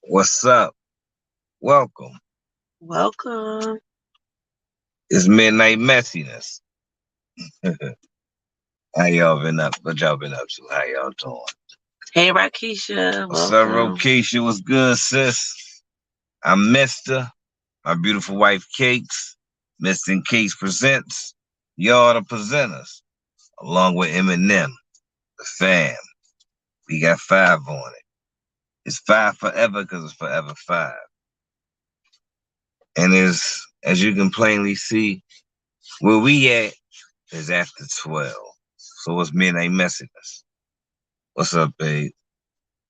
What's up? Welcome. Welcome. It's Midnight Messiness. How y'all been up? What y'all been up to? How y'all doing? Hey, Rakisha. What's up, Welcome. Rokeisha? What's good, sis? I'm Mister. My beautiful wife, Cakes. MISTANCAKZ presents. Y'all the presenters. Along with Eminem, the fam. We got 5 on it. It's 5 forever because it's forever 5. And as you can plainly see, where we at is after 12. So it's midnight messiness. What's up, babe?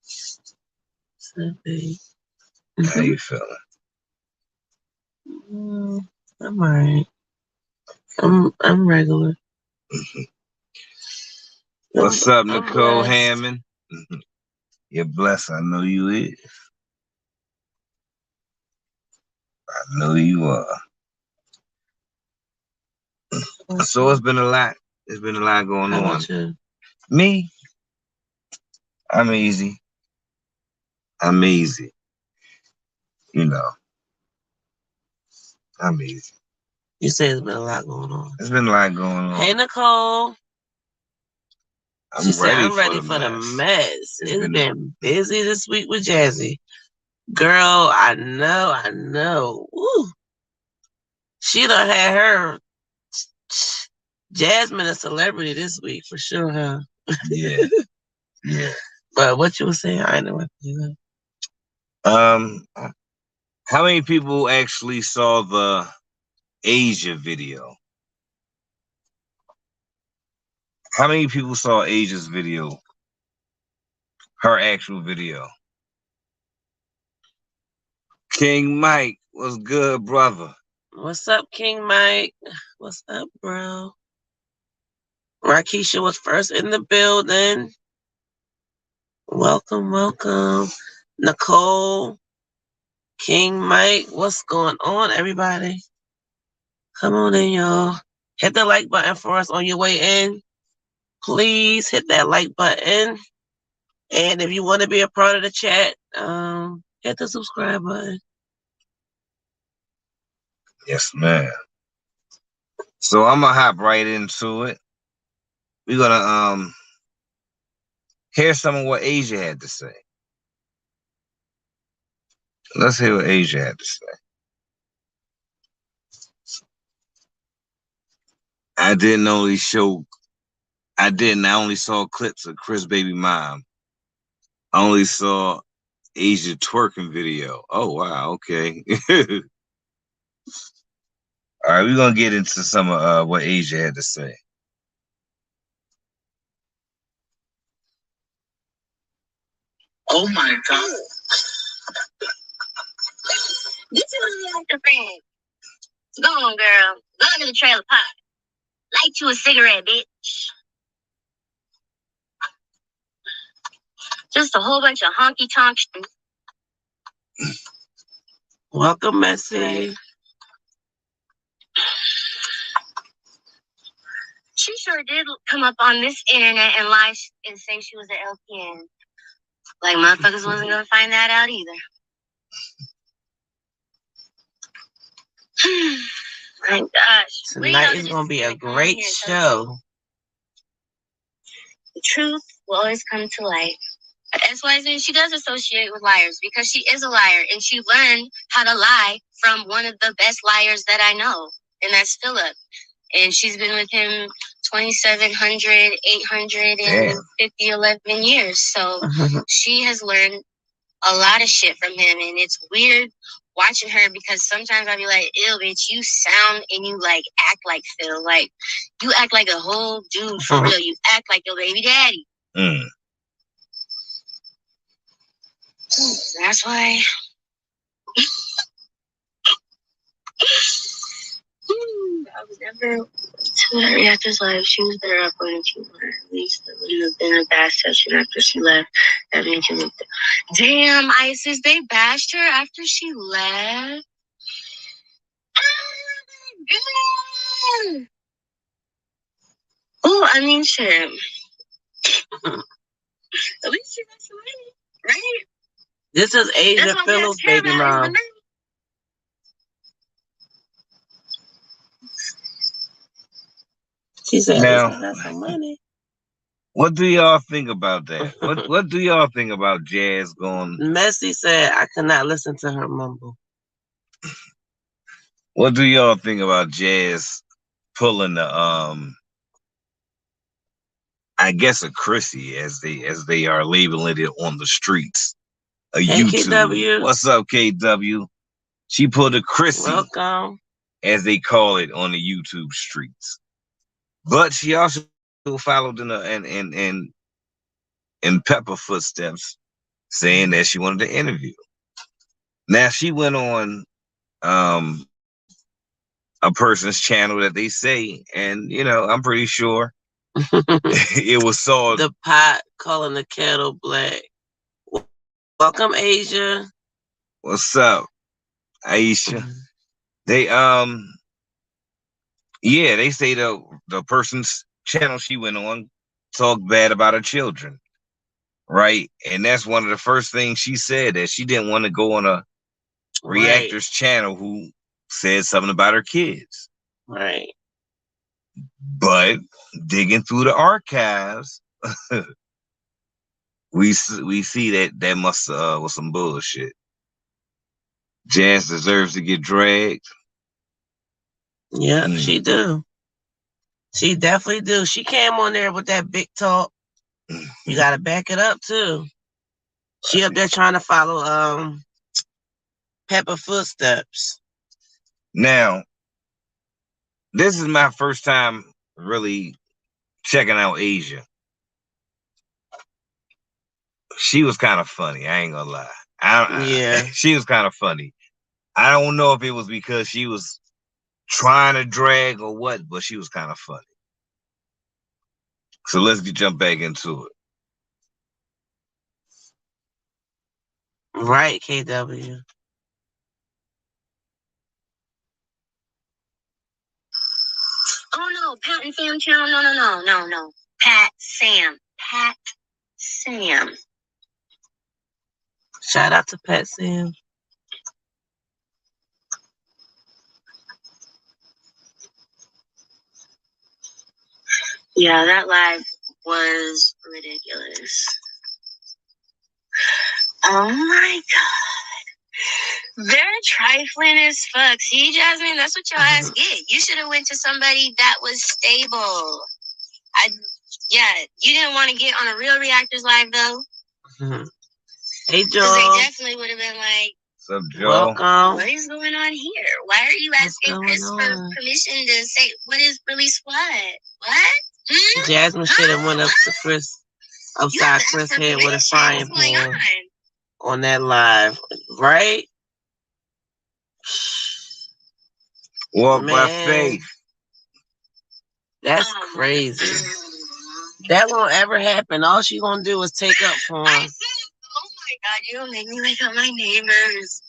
So, babe. How you feeling? I'm alright. I'm regular. What's up, I'm Nicole blessed. Hammond? You're blessed. I know you is. I know you are. So it's been a lot. It's been a lot going How on. about you? Me, I'm easy. I'm easy. You know, I'm easy. You say it's been a lot going on. It's been a lot going on. Hey, Nicole. I'm She said, ready I'm ready for the mess. It's been busy this week with Jazzy. Girl, I know. Woo. She done had her Jasmine a celebrity this week for sure, huh? Yeah. Yeah. But what you were saying, I know what you know. How many people actually saw the Asia video? How many people saw Asia's video? Her actual video. King Mike, what's good, brother? What's up, King Mike? What's up, bro? Rakisha was first in the building. Welcome. Nicole, King Mike, what's going on, everybody? Come on in, y'all. Hit the like button for us on your way in. Please hit that like button. And if you want to be a part of the chat, hit the subscribe button. Yes, man. So I'm gonna hop right into it. We're gonna hear some of what Asia had to say. Let's hear what Asia had to say. I only saw clips of Chris Baby Mom. I only saw Asia twerking video. Oh wow, okay. All right, we're gonna get into some of what Asia had to say. Oh my God. Get you like your friend. Go on, girl. Go to the trailer park. Light you a cigarette, bitch. Just a whole bunch of honky tonk shit. Welcome, Messi. She sure did come up on this internet and lie and say she was an LPN. Like motherfuckers wasn't gonna find that out either. My gosh. Tonight is gonna be a great show. The truth will always come to light. That's why she does associate with liars, because she is a liar and she learned how to lie from one of the best liars that I know, and that's Philip. And she's been with him 2,700, 850, 11 years. So she has learned a lot of shit from him, and it's weird watching her because sometimes I'll be like, ew, bitch, you sound and you like act like Phil. Like, you act like a whole dude for real. You act like your baby daddy. That's why. I was never to her reactor's life. She was better off when she learned. At least it wouldn't have been a bad session after she left. That made you look. Damn, Isis, they bashed her after she left. Oh, I mean, shit. At least she got some money, right? This is Asia Phillips' baby mom. She said, now, "I got some money." What do y'all think about that? What do y'all think about Jazz going? Messi said, "I could not listen to her mumble." What do y'all think about Jazz pulling the I guess a Chrissy as they are labeling it on the streets? A Hey, YouTube. KW. What's up, KW? She pulled a Chrissy, welcome, as they call it on the YouTube streets. But she also followed in Pepper footsteps, saying that she wanted to interview. Now she went on a person's channel that they say, and I'm pretty sure it was saw the pot calling the kettle black. Welcome, Asia. What's up, Aisha? They yeah, they say the person's channel she went on talked bad about her children, right? And that's one of the first things she said, that she didn't want to go on a reactor's channel who said something about her kids. Right. But digging through the archives, we see that must was some bullshit. Jazz deserves to get dragged. Yeah, she do. She definitely do. She came on there with that big talk. You gotta back it up too. She up there trying to follow Pepper footsteps. Now, this is my first time really checking out Asia. She was kind of funny. I ain't gonna lie. She was kind of funny. I don't know if it was because she was trying to drag or what, but she was kind of funny. So let's jump back into it. Right, KW. Oh no, Pat and Sam channel. No. Pat Sam. Shout out to Pat Sam. Yeah, that live was ridiculous. Oh my God. They're trifling as fuck. See, Jasmine, that's what your ass get. You should have went to somebody that was stable. You didn't want to get on a real Reactors live though. Hey, Joe. Because they definitely would have been like, what's up, Joe? Welcome. What is going on here? Why are you asking Chris for permission to say what is release what? What? Jasmine should have went up to Chris, upside Chris' head with a frying pan on that live, right? Walk by faith. That's crazy. That won't ever happen. All she gonna do is take up for him. Oh my God, you don't make me wake up my neighbors.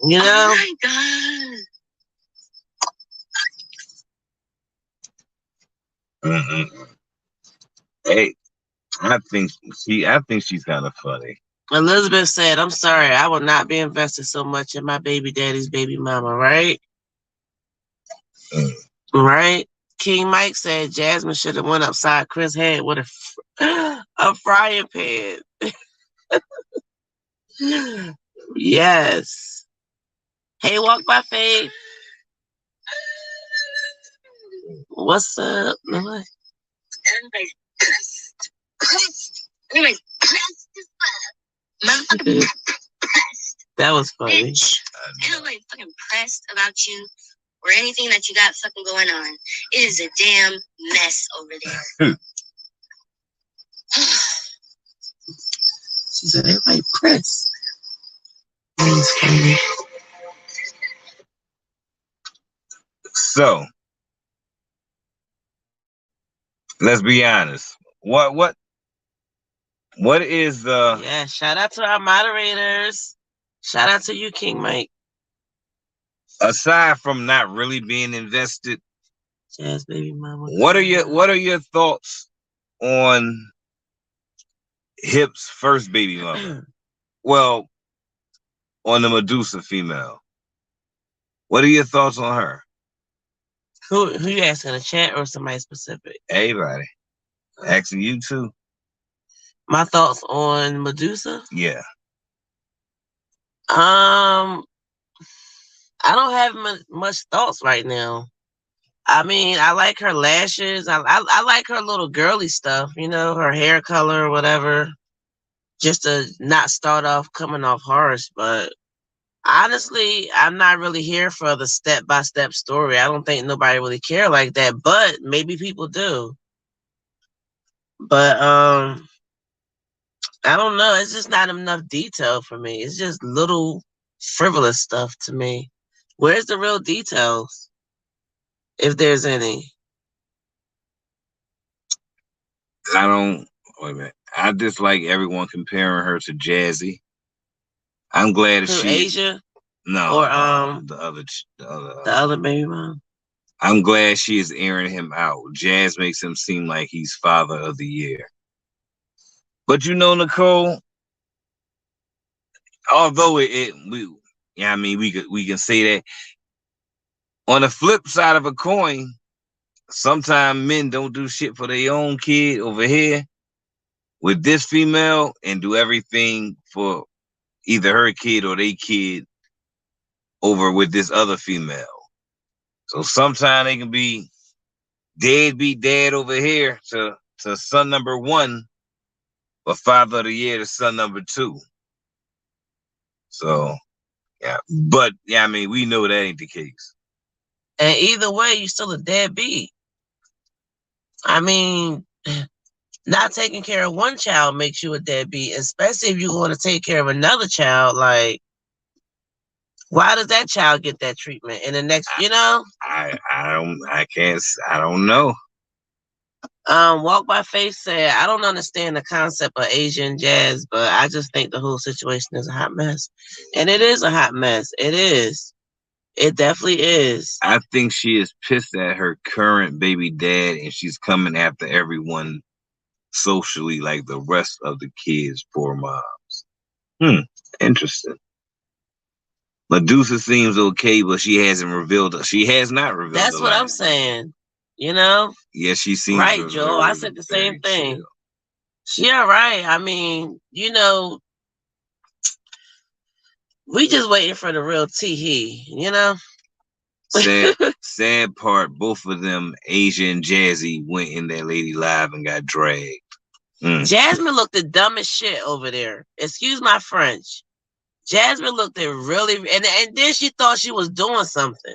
You know? Oh my God. Hey, I think she's kind of funny. Elizabeth said, "I'm sorry, I will not be invested so much in my baby daddy's baby mama." Right? Right? King Mike said Jasmine should have went upside Chris' head with a frying pan. Yes. Hey, Walk by Faith. What's up? Everybody's pressed. Everybody's pressed as fuck. Motherfucking pressed. That was funny. Bitch. Ain't nobody fucking pressed about you or anything that you got fucking going on. It is a damn mess over there. She said, everybody pressed. That was funny. So, let's be honest. What is the... Yeah, shout out to our moderators. Shout out to you, King Mike. Aside from not really being invested, Jazz baby mama. What are your thoughts on Hip's first baby mama? Well, on the Medusa female. What are your thoughts on her? Who you asking, a chat or somebody specific? Everybody. Asking you too. My thoughts on Medusa? Yeah. I don't have much thoughts right now. I mean, I like her lashes. I like her little girly stuff, you know, her hair color or whatever. Just to not start off coming off harsh, but honestly, I'm not really here for the step-by-step story. I don't think nobody really care like that, but maybe people do. But I don't know. It's just not enough detail for me. It's just little frivolous stuff to me. Where's the real details, if there's any? I don't. Wait a minute. I dislike everyone comparing her to Jazzy. I'm glad that Through she. Asia? No, Or the other baby mom. I'm glad she is airing him out. Jazz makes him seem like he's father of the year. But you know, Nicole, although we can say that. On the flip side of a coin, sometimes men don't do shit for their own kid over here with this female and do everything for either her kid or their kid over with this other female. So sometimes they can be deadbeat dad over here to son number one, but father of the year to son number two. So yeah, but yeah, I mean, we know that ain't the case. And either way, you're still a deadbeat. I mean, not taking care of one child makes you a deadbeat, especially if you're going to take care of another child. Like, why does that child get that treatment? And the next, you know? I don't know. Walk by Faith said, I don't understand the concept of Asian jazz, but I just think the whole situation is a hot mess. And it is a hot mess. It is. It definitely is. I think she is pissed at her current baby dad, and she's coming after everyone socially like the rest of the kids' poor moms. Interesting. Medusa seems okay, but she hasn't revealed. She has not revealed. That's what I'm saying. You know? Yeah, she seems right, Joe. I said the same thing. Chill. Yeah, right. I mean, you know, we just waiting for the real tee-hee, you know? Sad part, both of them, Asia and Jazzy, went in that lady live and got dragged. Jasmine looked the dumbest shit over there. Excuse my French. Jasmine looked at really, and then she thought she was doing something.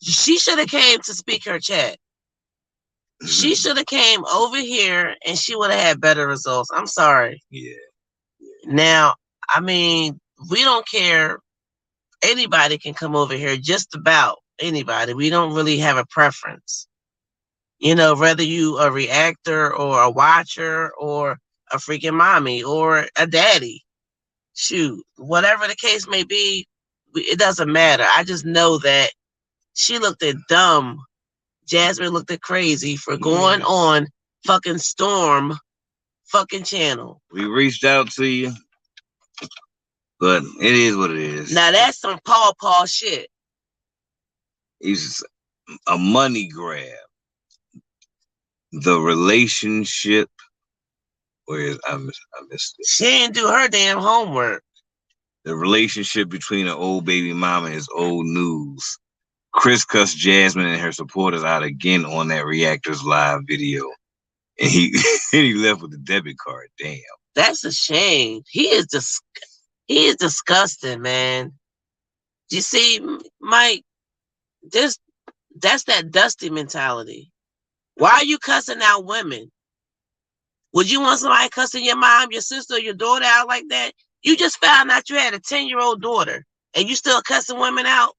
She should have came to speak her chat. She should have came over here and she would have had better results. I'm sorry. Yeah. Now, I mean, we don't care. Anybody can come over here, just about anybody. We don't really have a preference. You know, whether you a reactor or a watcher or a freaking mommy or a daddy. Shoot, whatever the case may be, it doesn't matter. I just know that she looked at dumb. Jasmine looked at crazy for going on fucking Storm fucking channel. We reached out to you, but it is what it is. Now that's some paw shit. It's a money grab. The relationship, I missed it. She didn't do her damn homework. The relationship between an old baby mama is old news. Chris cussed Jasmine and her supporters out again on that Reactors Live video. And he left with the debit card. Damn. That's a shame. He is disgusting, man. You see, Mike, that's that Dusty mentality. Why are you cussing out women? Would you want somebody cussing your mom, your sister, your daughter out like that? You just found out you had a 10-year-old daughter and you still cussing women out?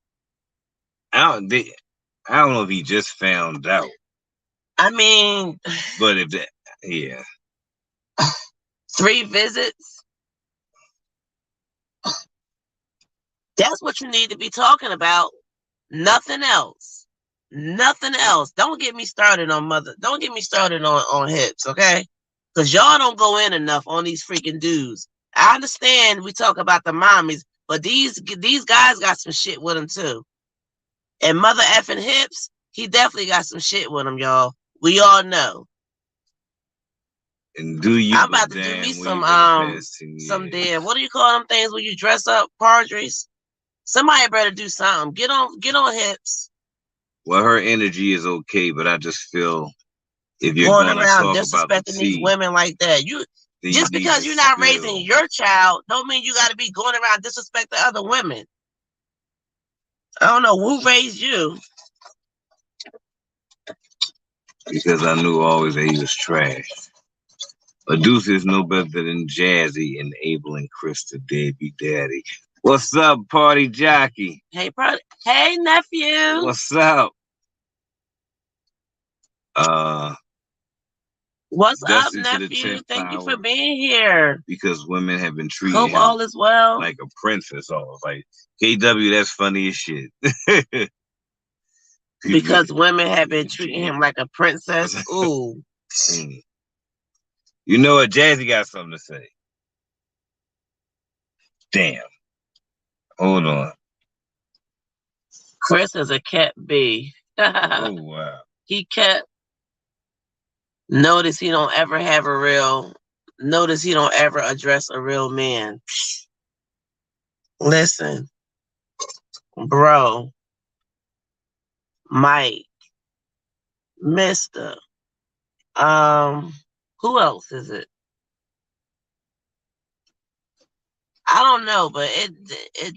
I don't know if he just found out. I mean, but if that, yeah. 3 visits? That's what you need to be talking about. Nothing else. Nothing else. Don't get me started on Don't get me started on hips, okay? Because y'all don't go in enough on these freaking dudes. I understand we talk about the mommies, But these guys got some shit with him too. And mother effing hips, he definitely got some shit with him, y'all. We all know. And do you? I'm about to do me some damn. What do you call them things when you dress up, Padres? Somebody better do something. Get on hips. Well, her energy is okay, but I just feel if you're going gonna around talk disrespecting about the these women like that, just because you're not raising your child, don't mean you got to be going around disrespecting other women. I don't know who raised you. Because I knew always that he was trash. But Deuce is no better than Jazzy enabling Chris to deadbeat daddy. What's up, party jockey? Hey, nephew. What's up? What's up, nephew? Thank you for being here. Because women have been treated Hope all is well. Like a princess. Almost like KW, that's funny as shit. Because women have been treating him like a princess. Ooh. You know what? Jazzy got something to say. Damn. Hold on. Chris is a cat B. Oh, wow. He kept. Notice he don't ever address a real man. Listen, bro, Mike, Mr. Who else is it? I don't know, but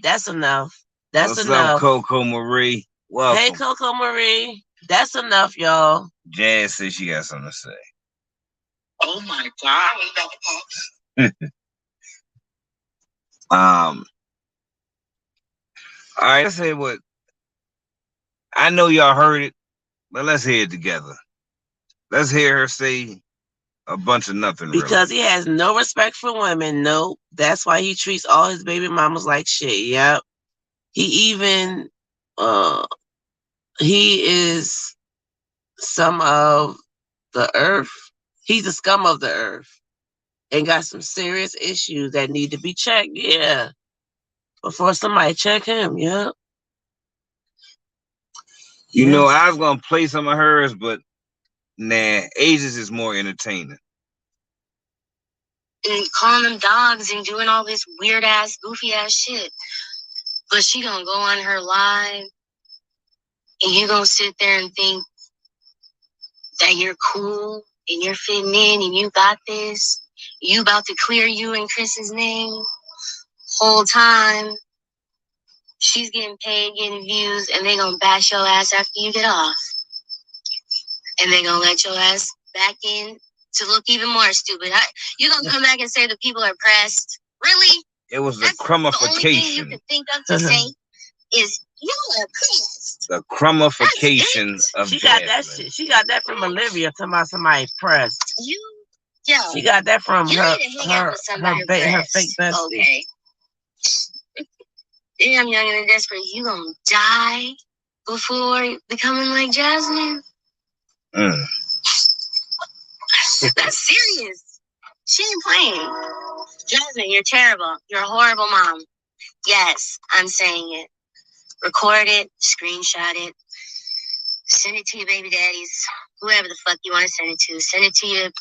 that's enough. That's enough. What's up, Coco Marie? Welcome. Hey, Coco Marie. That's enough, y'all. Jazz says she got something to say. Oh my God! All right, let's say what. I know y'all heard it, but let's hear it together. Let's hear her say a bunch of nothing. Because he has no respect for women. Nope. That's why he treats all his baby mamas like shit. Yep. He even he is some of the earth. He's the scum of the earth and got some serious issues that need to be checked. Yeah. Before somebody check him. Yep. You know, I was gonna play some of hers, but nah, Asia's is more entertaining. And calling them dogs and doing all this weird ass, goofy ass shit. But she gonna go on her live and you gonna sit there and think that you're cool and you're fitting in and you got this. You about to clear you in Chris's name. Whole time she's getting paid, getting views, and they gonna bash your ass after you get off. And they gonna let your ass back in to look even more stupid. You gonna come back and say the people are pressed? Really? It was the crummification. The only thing you can think of to say is y'all are pressed. The crummification of she got that shit. She got that from Olivia talking about somebody pressed. She got that from her fake bestie. Okay. Damn, young and desperate. You gonna die before becoming like Jasmine? That's serious. She ain't playing. Jasmine, you're terrible. You're a horrible mom. Yes, I'm saying it. Record it, screenshot it, send it to your baby daddies, whoever the fuck you want to send it to. Send it to your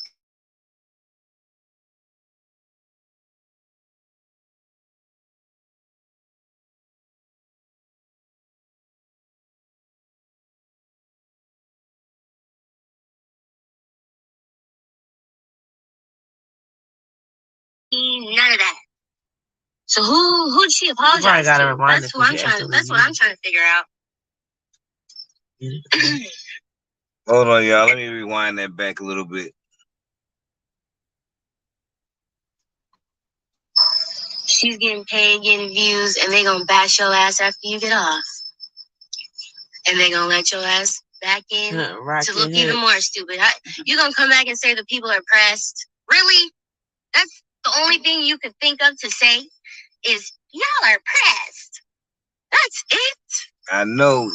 none of that. So who'd she apologize to? That's what I'm trying to figure out. Hold on, y'all. Let me rewind that back a little bit. She's getting paid, getting views, and they gonna bash your ass after you get off. And they gonna let your ass back in to look even more stupid. You gonna come back and say the people are pressed? Really? That's the only thing you could think of to say is y'all are pressed. That's it. I know.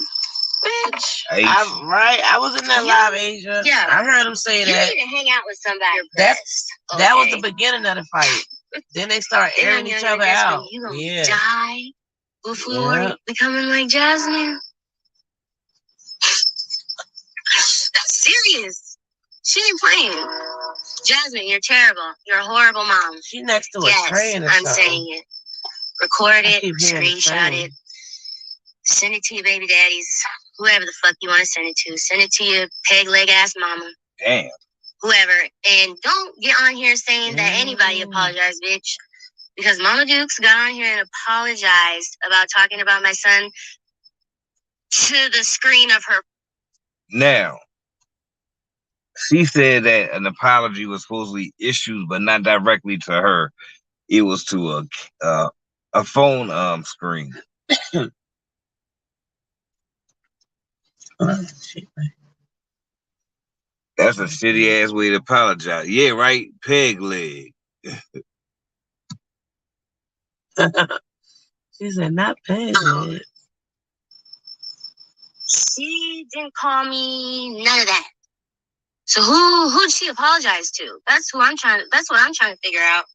Bitch. I was in that live, Asia. Yeah. I heard him say that. You need to hang out with somebody. That was the beginning of the fight. Then they start airing each other out. You gonna die before becoming like Jasmine? That's serious. She ain't playing. Jasmine, you're terrible. You're a horrible mom. She next to a train or I'm something. saying it. Record it, screenshot it, send it to your baby daddies, whoever the fuck you want to send it to. Send it to your peg leg ass mama. Damn. Whoever. And don't get on here saying that anybody apologized, bitch. Because Mama Dukes got on here and apologized about talking about my son to the screen of her. Now, she said that an apology was supposedly issued, but not directly to her. It was to a phone screen. That's a shitty ass way to apologize. Yeah, right. Peg leg. She said, not peg leg. She didn't call me none of that. So who did she apologize to? That's what I'm trying to figure out.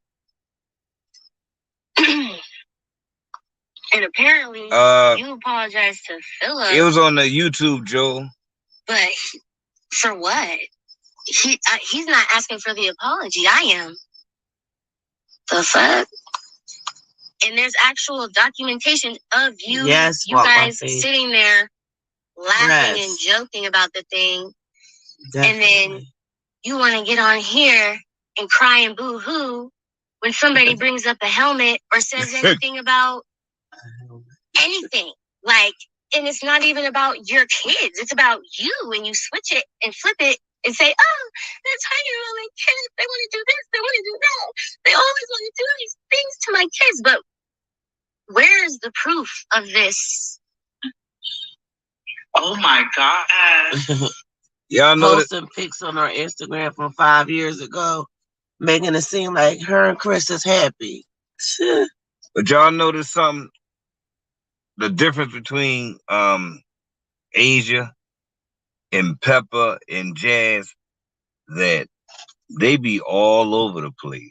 And apparently you apologized to Philip. It was on the YouTube, Joe. But for what? He's not asking for the apology. I am. The fuck? And there's actual documentation of you guys sitting there laughing and joking about the thing. Definitely. And then you want to get on here and cry and boo-hoo when somebody brings up a helmet or says anything about anything. Like, and it's not even about your kids. It's about you, and you switch it and flip it and say, oh, that's how you're all like kids. They want to do this. They want to do that. They always want to do these things to my kids. But where's the proof of this? Oh, my God. Y'all know posting pics on our Instagram from 5 years ago, making it seem like her and Chris is happy. But y'all notice something? The difference between Asia and Pepper and Jazz, that they be all over the place.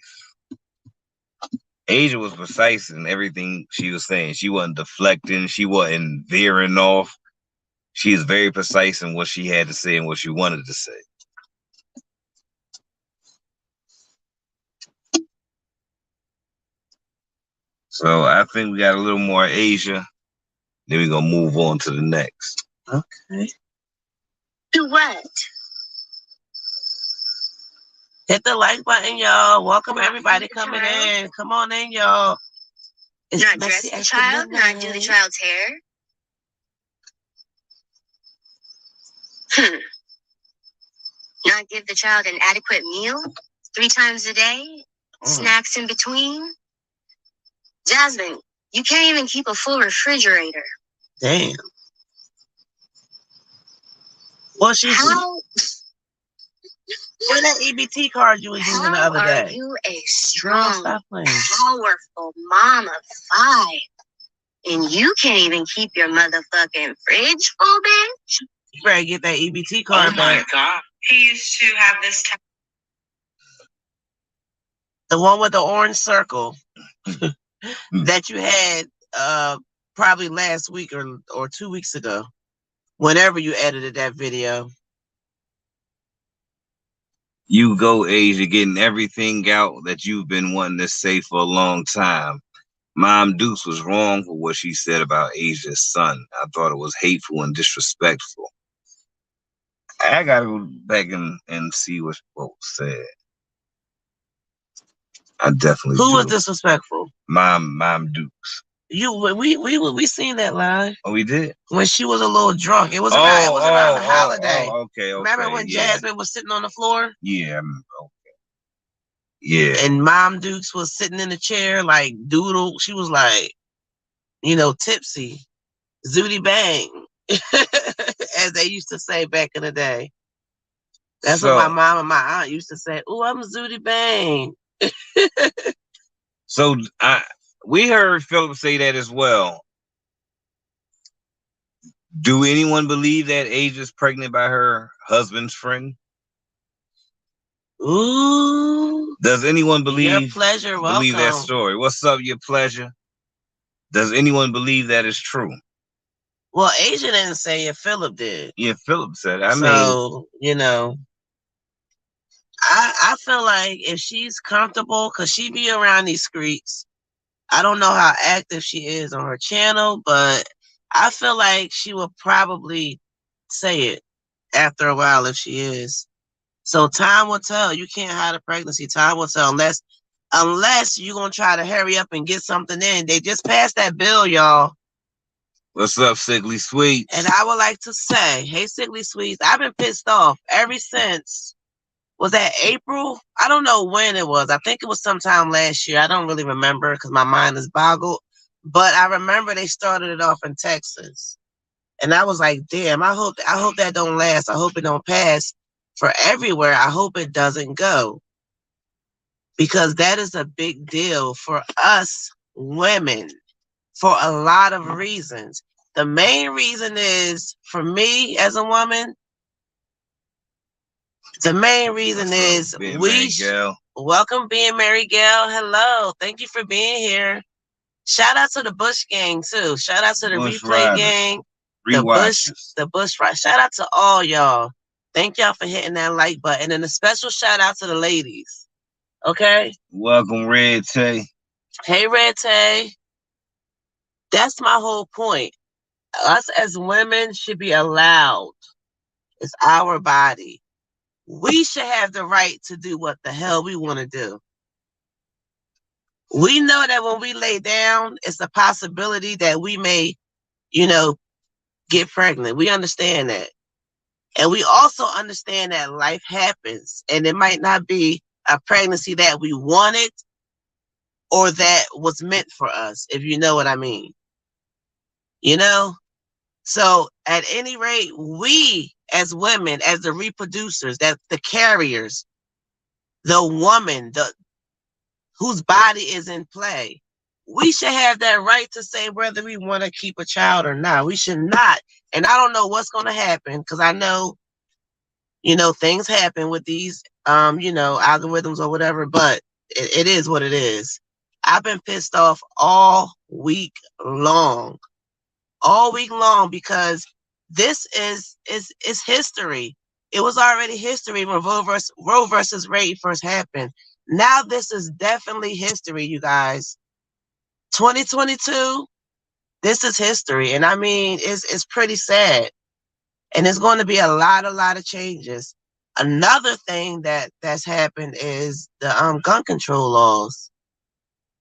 Asia was precise in everything she was saying. She wasn't deflecting. She wasn't veering off. She is very precise in what she had to say and what she wanted to say. So I think we got a little more Asia. Then we're going to move on to the next. Okay. Do what? Hit the like button, y'all. Welcome everybody coming in. Come on in, y'all. It's not dress the child, not do the child's hair. Not give the child an adequate meal 3 times a day. Snacks in between. Jasmine, you can't even keep a full refrigerator. Damn. Well, she's... Where that EBT card you was using the other day? How are you a strong, powerful mom of 5, and you can't even keep your motherfucking fridge full, bitch? You better get that EBT card back. Oh my God. He used to have this. The one with the orange circle that you had probably last week or 2 weeks ago, whenever you edited that video. You go, Asia, getting everything out that you've been wanting to say for a long time. Mom Dukes was wrong for what she said about Asia's son. I thought it was hateful and disrespectful. I gotta go back and see what was said. I definitely Who was disrespectful? Mom Dukes. We seen that live. Oh, we did? When she was a little drunk. It was around the holiday. Okay. Remember when Jasmine was sitting on the floor? Yeah, okay. Yeah. And Mom Dukes was sitting in the chair like doodle. She was like, tipsy. Zooty bang. As they used to say back in the day. That's what my mom and my aunt used to say. Oh, I'm Zooty bang. So we heard Philip say that as well. Do anyone believe that Asia's pregnant by her husband's friend? Ooh. Does anyone Your pleasure, believe that welcome. story? What's up, your pleasure? Does anyone believe that is true? Well, Asia didn't say it. Philip did. Yeah, Philip said. I mean, so you know, I feel like if she's comfortable, cause she be around these streets. I don't know how active she is on her channel, but I feel like she will probably say it after a while if she is. So time will tell. You can't hide a pregnancy. Time will tell unless you're gonna try to hurry up and get something in. They just passed that bill, y'all. What's up, Sickly Sweets? And I would like to say, hey, Sickly Sweets, I've been pissed off ever since. Was that April? I don't know when it was. I think it was sometime last year. I don't really remember because my mind is boggled. But I remember they started it off in Texas. And I was like, damn, I hope that don't last. I hope it don't pass for everywhere. I hope it doesn't go. Because that is a big deal for us women for a lot of reasons. The main reason is for me as a woman, the main reason is welcome being Mary Gail. Hello. Thank you for being here. Shout out to the Bush gang too. Shout out to the replay gang. The Bush Ride. Shout out to all y'all. Thank y'all for hitting that like button. And a special shout out to the ladies. Okay? Welcome, Red Tay. Hey, Red Tay. That's my whole point. Us as women should be allowed. It's our body. We should have the right to do what the hell we want to do. We know that when we lay down, it's a possibility that we may, get pregnant. We understand that. And we also understand that life happens and it might not be a pregnancy that we wanted or that was meant for us, if you know what I mean. So at any rate, we as women, as the reproducers, that the carriers, the woman, whose body is in play, we should have that right to say whether we want to keep a child or not. We should not. And I don't know what's going to happen because I know, things happen with these, algorithms or whatever, but it is what it is. I've been pissed off all week long because this is history. It was already history when Roe versus Wade first happened. Now this is definitely history, you guys. 2022, this is history. And I mean, it's pretty sad. And it's going to be a lot of changes. Another thing that's happened is the gun control laws.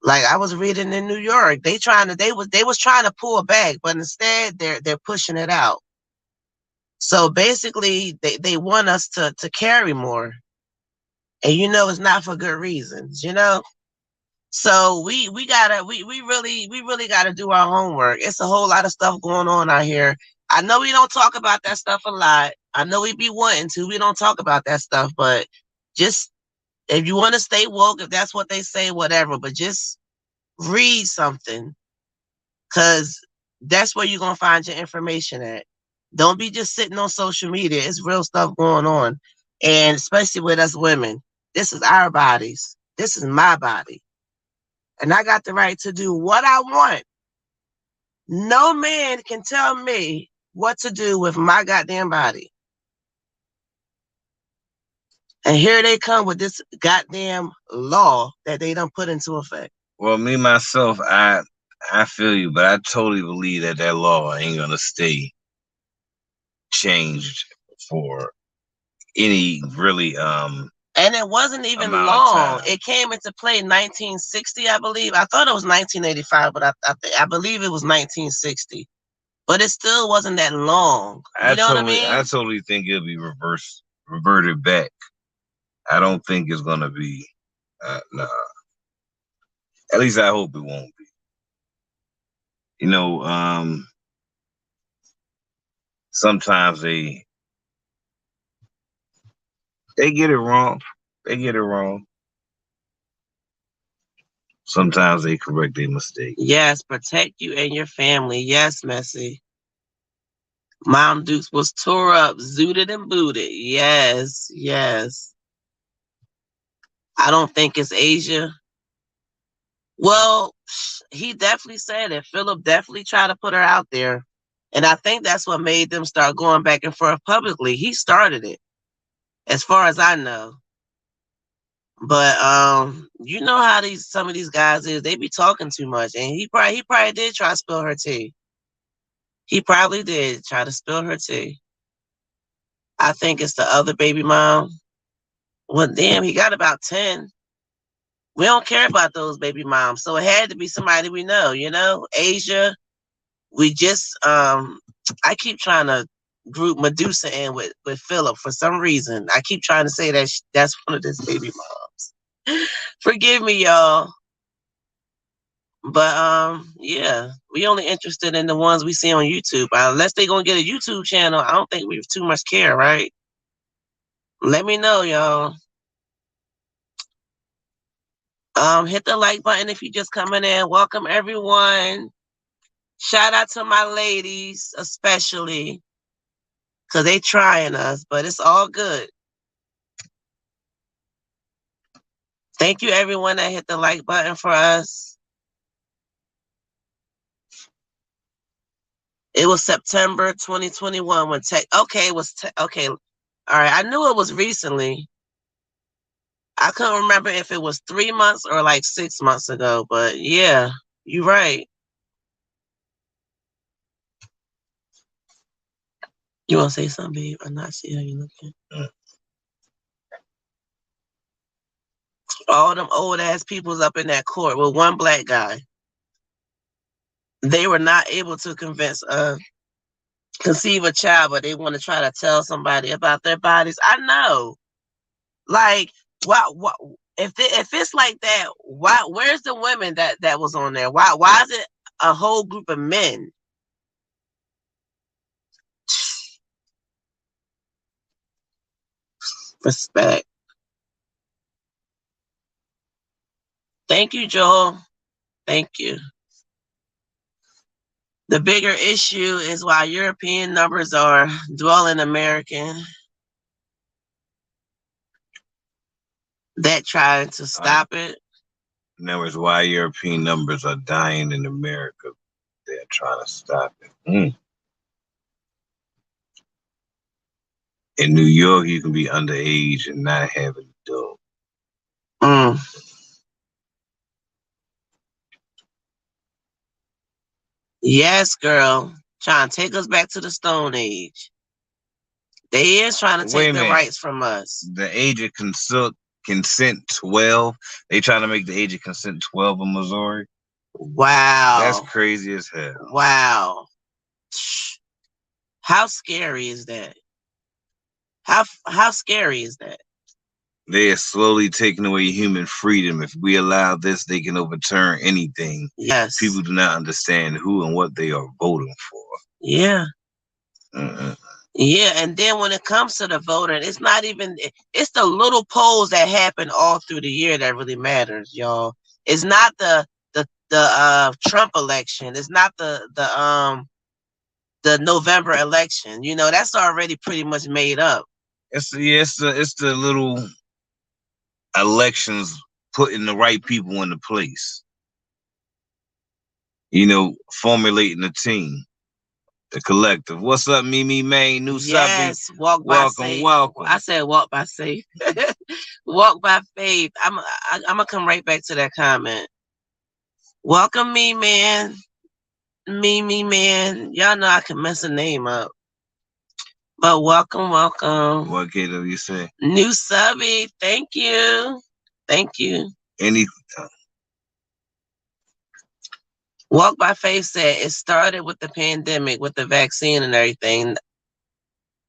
Like I was reading in New York, they was trying to pull back, but instead they're pushing it out. So basically they want us to carry more. And it's not for good reasons, So we really gotta do our homework. It's a whole lot of stuff going on out here. I know we don't talk about that stuff a lot. I know we be wanting to. We don't talk about that stuff, but just if you want to stay woke, if that's what they say, whatever, but just read something because that's where you're going to find your information at. Don't be just sitting on social media. It's real stuff going on. And especially with us women, this is our bodies. This is my body. And I got the right to do what I want. No man can tell me what to do with my goddamn body. And here they come with this goddamn law that they done put into effect. Well, me, myself, I feel you, but I totally believe that law ain't going to stay changed for any really and it wasn't even long. It came into play in 1960, I believe. I thought it was 1985, but I believe it was 1960. But it still wasn't that long. You know what I mean? I totally think it'll be reverted back. I don't think it's gonna be. Nah. At least I hope it won't be. Sometimes they get it wrong. They get it wrong. Sometimes they correct their mistake. Yes, protect you and your family. Yes, Messi. Mom Dukes was tore up, zooted and booted. Yes, yes. I don't think it's Asia. Well, he definitely said it. Philip definitely tried to put her out there. And I think that's what made them start going back and forth publicly. He started it, as far as I know. But you know how some of these guys is, they be talking too much. And he probably did try to spill her tea. He probably did try to spill her tea. I think it's the other baby mom. Well, damn, he got about 10. We don't care about those baby moms. So it had to be somebody we know, Asia. We just I keep trying to group Medusa in with Philip for some reason. I keep trying to say that that's one of his baby moms. Forgive me, y'all. But yeah, we only interested in the ones we see on YouTube. Unless they gonna get a YouTube channel, I don't think we too much care, right? Let me know, y'all. Hit the like button if you just coming in. Welcome everyone. Shout out to my ladies, especially, because they trying us, but it's all good. Thank you everyone that hit the like button for us. It was September 2021 when okay, okay. All right, I knew it was recently. I couldn't remember if it was 3 months or like 6 months ago, but yeah, you're right. You want to say something, babe? I'm not seeing how you looking. All them old ass people's up in that court with one black guy. They were not able to conceive a child, but they want to try to tell somebody about their bodies. I know. Like, what if it's like that, where's the women that was on there? Why is it a whole group of men? Respect. Thank you, Joel. Thank you. The bigger issue is why European numbers are dwelling American. That trying to stop it. In other words, why European numbers are dying in America. They're trying to stop it. In New York, you can be underage and not have an adult. Yes, girl. Trying to take us back to the Stone Age. They is trying to take the rights from us. The age of consent 12. They trying to make the age of consent 12 in Missouri. Wow. That's crazy as hell. Wow. How scary is that? How scary is that? They are slowly taking away human freedom. If we allow this, they can overturn anything. Yes. People do not understand who and what they are voting for. Yeah. Yeah, and then when it comes to the voting, it's not even, it's the little polls that happen all through the year that really matters, y'all. It's not the Trump election. It's not the November election. That's already pretty much made up. It's the little elections putting the right people into place. Formulating a team. The collective. What's up, Mimi May? New yes, walk by faith. Welcome. I said walk by faith. Walk by faith. I'm gonna come right back to that comment. Welcome, me man. Mimi man. Y'all know I can mess a name up. But welcome. What KW say? New subby. Thank you. Walk by Faith said it started with the pandemic, with the vaccine and everything.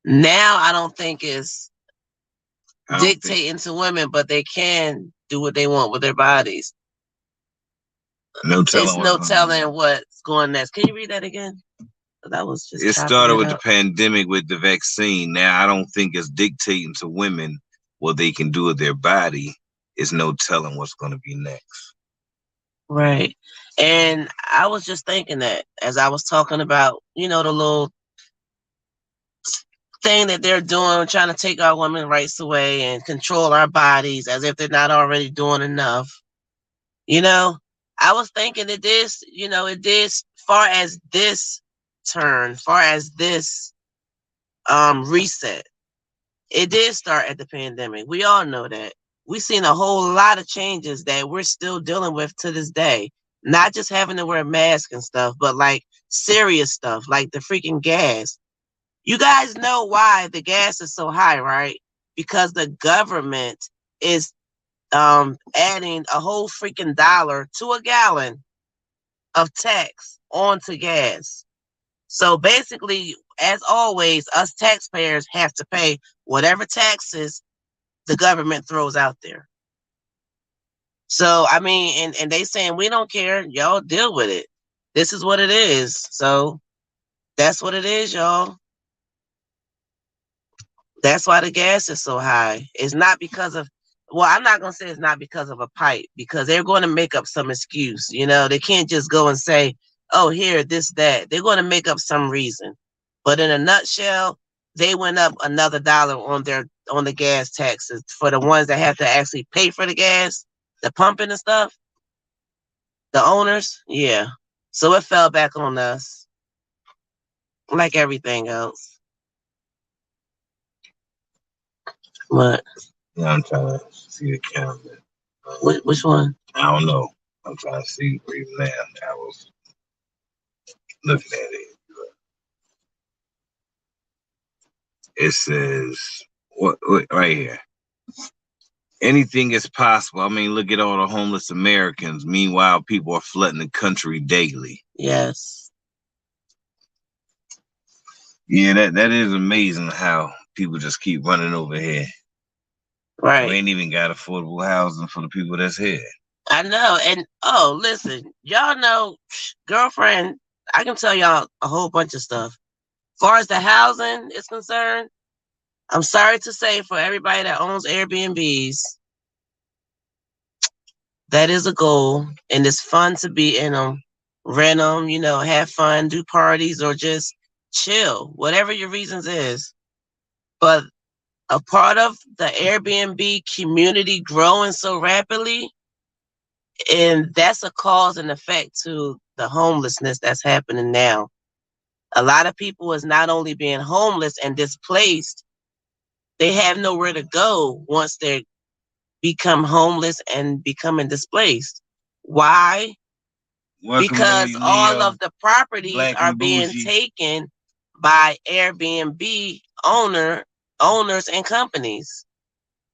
Now I don't think it's dictating to women, but they can do what they want with their bodies. No telling. It's no telling what's going next. Can you read that again? That was just. It started with the pandemic, with the vaccine. Now I don't think it's dictating to women what they can do with their body. It's no telling what's going to be next. Right. And I was just thinking that as I was talking about, the little thing that they're doing, trying to take our women's rights away and control our bodies as if they're not already doing enough. You know, I was thinking that this, it did far as this turn, far as this reset. It did start at the pandemic. We all know that. We've seen a whole lot of changes that we're still dealing with to this day. Not just having to wear masks and stuff, but like serious stuff, like the freaking gas. You guys know why the gas is so high, right? Because the government is adding a whole freaking dollar to a gallon of tax onto gas. So basically, as always, us taxpayers have to pay whatever taxes the government throws out there. So I mean, and they saying we don't care, y'all deal with it. This is what it is. So that's what it is, y'all. That's why the gas is so high. It's not because of, well, I'm not going to say it's not because of a pipe, because they're going to make up some excuse. They can't just go and say, oh, here, this, that. They're going to make up some reason. But in a nutshell, they went up another dollar on the gas taxes for the ones that have to actually pay for the gas, the pumping and stuff, the owners. Yeah. So it fell back on us like everything else. What? Yeah, I'm trying to see the calendar. Which one? I don't know. I'm trying to see where you land. I was looking at it. It says what right here. Anything is possible. I mean, look at all the homeless Americans. Meanwhile, people are flooding the country daily. Yes. Yeah, that is amazing how people just keep running over here. Right. We ain't even got affordable housing for the people that's here. I know. And listen, y'all know, girlfriend, I can tell y'all a whole bunch of stuff. As far as the housing is concerned, I'm sorry to say for everybody that owns Airbnbs, that is a goal, and it's fun to be in them, rent them, have fun, do parties, or just chill, whatever your reasons is. But a part of the Airbnb community growing so rapidly, and that's a cause and effect to the homelessness that's happening now. A lot of people is not only being homeless and displaced, they have nowhere to go once they become homeless and becoming displaced. Why? Welcome, because Lady all Leo, of the properties Black are and being Bougie. taken by Airbnb owners and companies.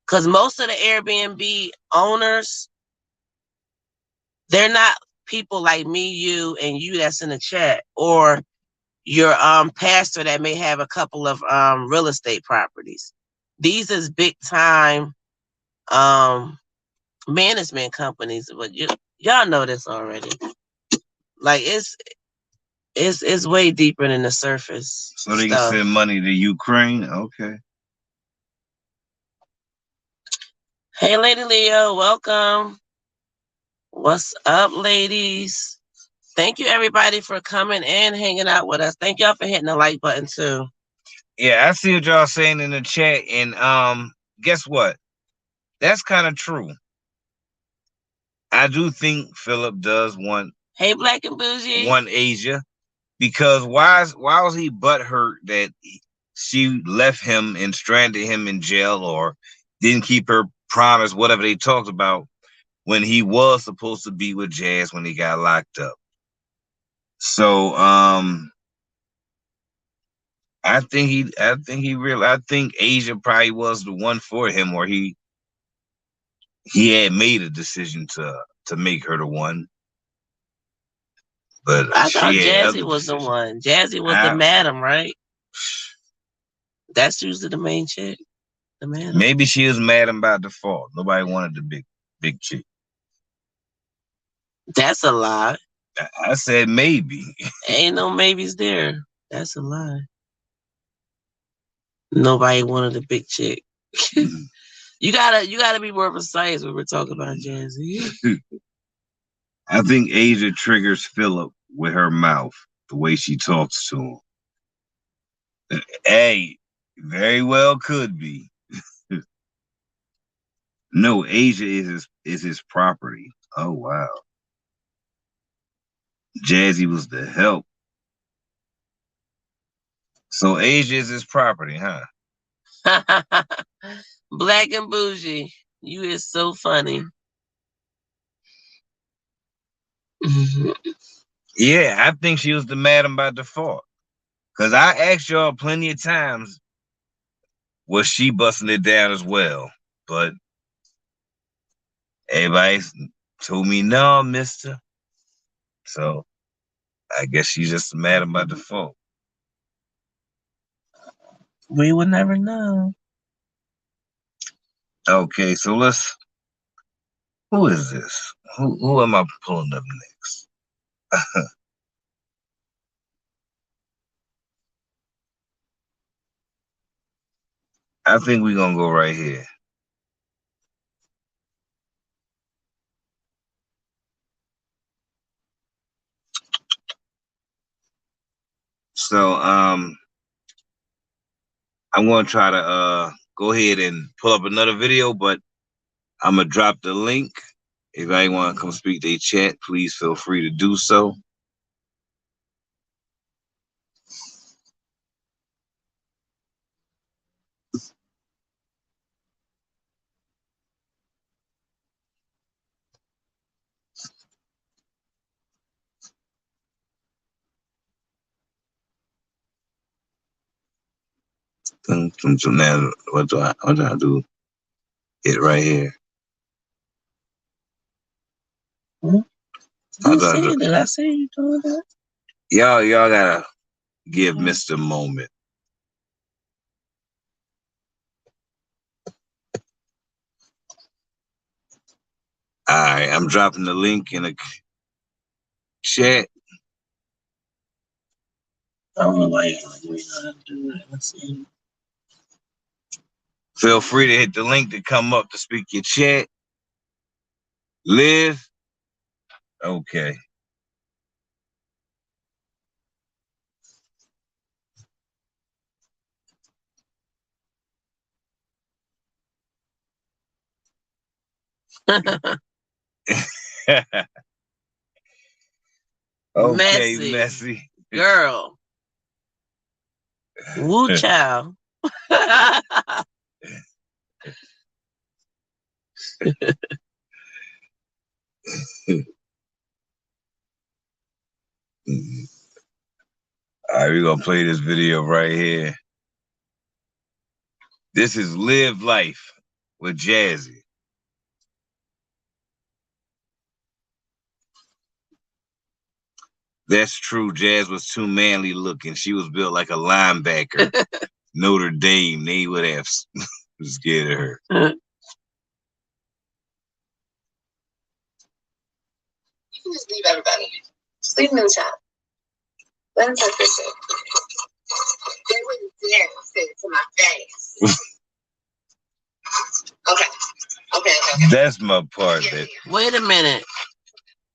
Because most of the Airbnb owners, they're not people like me, you, and you that's in the chat, or your pastor that may have a couple of real estate properties. These is big time management companies, but y'all know this already. Like it's way deeper than the surface. So they can send money to Ukraine. Okay. Hey, Lady Leo, welcome. What's up, ladies? Thank you, everybody, for coming and hanging out with us. Thank y'all for hitting the like button too. Yeah, I see what y'all saying in the chat, and guess what? That's kind of true. I do think Philip does want. Hey, Black and Bougie. Want Asia, because why was he butthurt that she left him and stranded him in jail or didn't keep her promise, whatever they talked about, when he was supposed to be with Jazz when he got locked up. So I think Asia probably was the one for him, or he had made a decision to make her the one. But I thought Jazzy was the one. Jazzy was the madam, right? That's usually the main chick. The madam. Maybe she was madam by default. Nobody wanted the big chick. That's a lie. I said maybe. Ain't no maybes there. That's a lie. Nobody wanted a big chick. You gotta be more precise when we're talking about Jazzy. I think Asia triggers Philip with her mouth, the way she talks to him. Hey, Very well could be. No, Asia is his property. Oh wow. Jazzy was the help. So Asia is his property, huh? Black and bougie. You is so funny. Yeah, I think she was the madam by default. Cause I asked y'all plenty of times, was she busting it down as well? But everybody told me no, mister. So I guess she's just the madam by default. We would never know. Okay, so let's. Who is this? Who am I pulling up next? I think we're gonna go right here. So I'm gonna try to go ahead and pull up another video, but I'm gonna drop the link. If anybody wanna come speak to chat, please feel free to do so. So now what do I do? It right here. Who said that? I say you doing that? Y'all gotta give Mr. a moment. All right, I'm dropping the link in the chat. I don't know why you know how to do it. Let's see. Feel free to hit the link to come up to speak your chat. Live. Okay. Okay, messy. Girl. Woo child. All right, we're gonna play this video right here. This is Live Life with Jazzy. That's true. Jazz was too manly looking. She was built like a linebacker. Notre Dame, they would have scared of her. You can just leave everybody. Just leave them in the chat. Let them talk this shit. They wouldn't dare say it to my face. Okay. That's my part. Yeah. Wait a minute.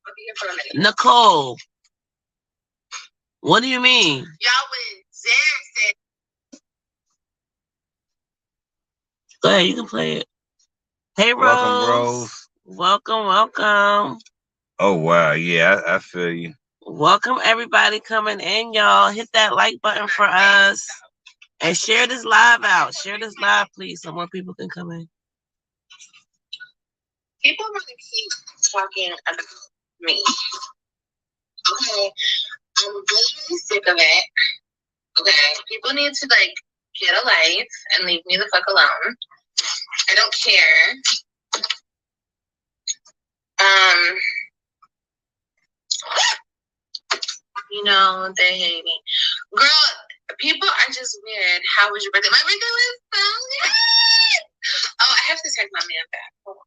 I'll be here for a minute. Nicole. What do you mean? Y'all wouldn't dare say. Go ahead, you can play it. Hey, Rose. Welcome, Rose. Welcome. Oh, wow. Yeah, I feel you. Welcome, everybody coming in, y'all. Hit that like button for us. And share this live out. Share this live, please, so more people can come in. People want to keep talking about me. Okay. I'm really sick of it. Okay. People need to, get a life and leave me the fuck alone. I don't care. They hate me. Girl, people are just weird. How was your birthday? My birthday was so good. Oh, I have to text my man back. Hold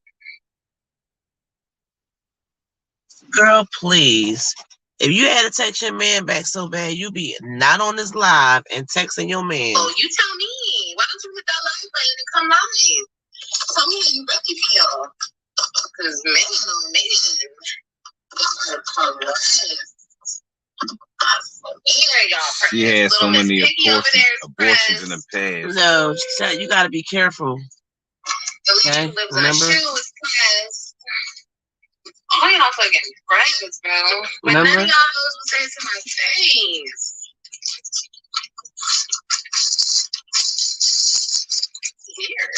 on. Girl, please. If you had to text your man back so bad, you be not on this live and texting your man. Oh, you tell me. Why don't you hit that live button and come live? Tell me how you really feel. Because, man, She had so many abortions in the past. No, she said you got to be careful. Okay, remember? All y'all fucking friends, bro. But none of y'all knows what to say to my face. Weird.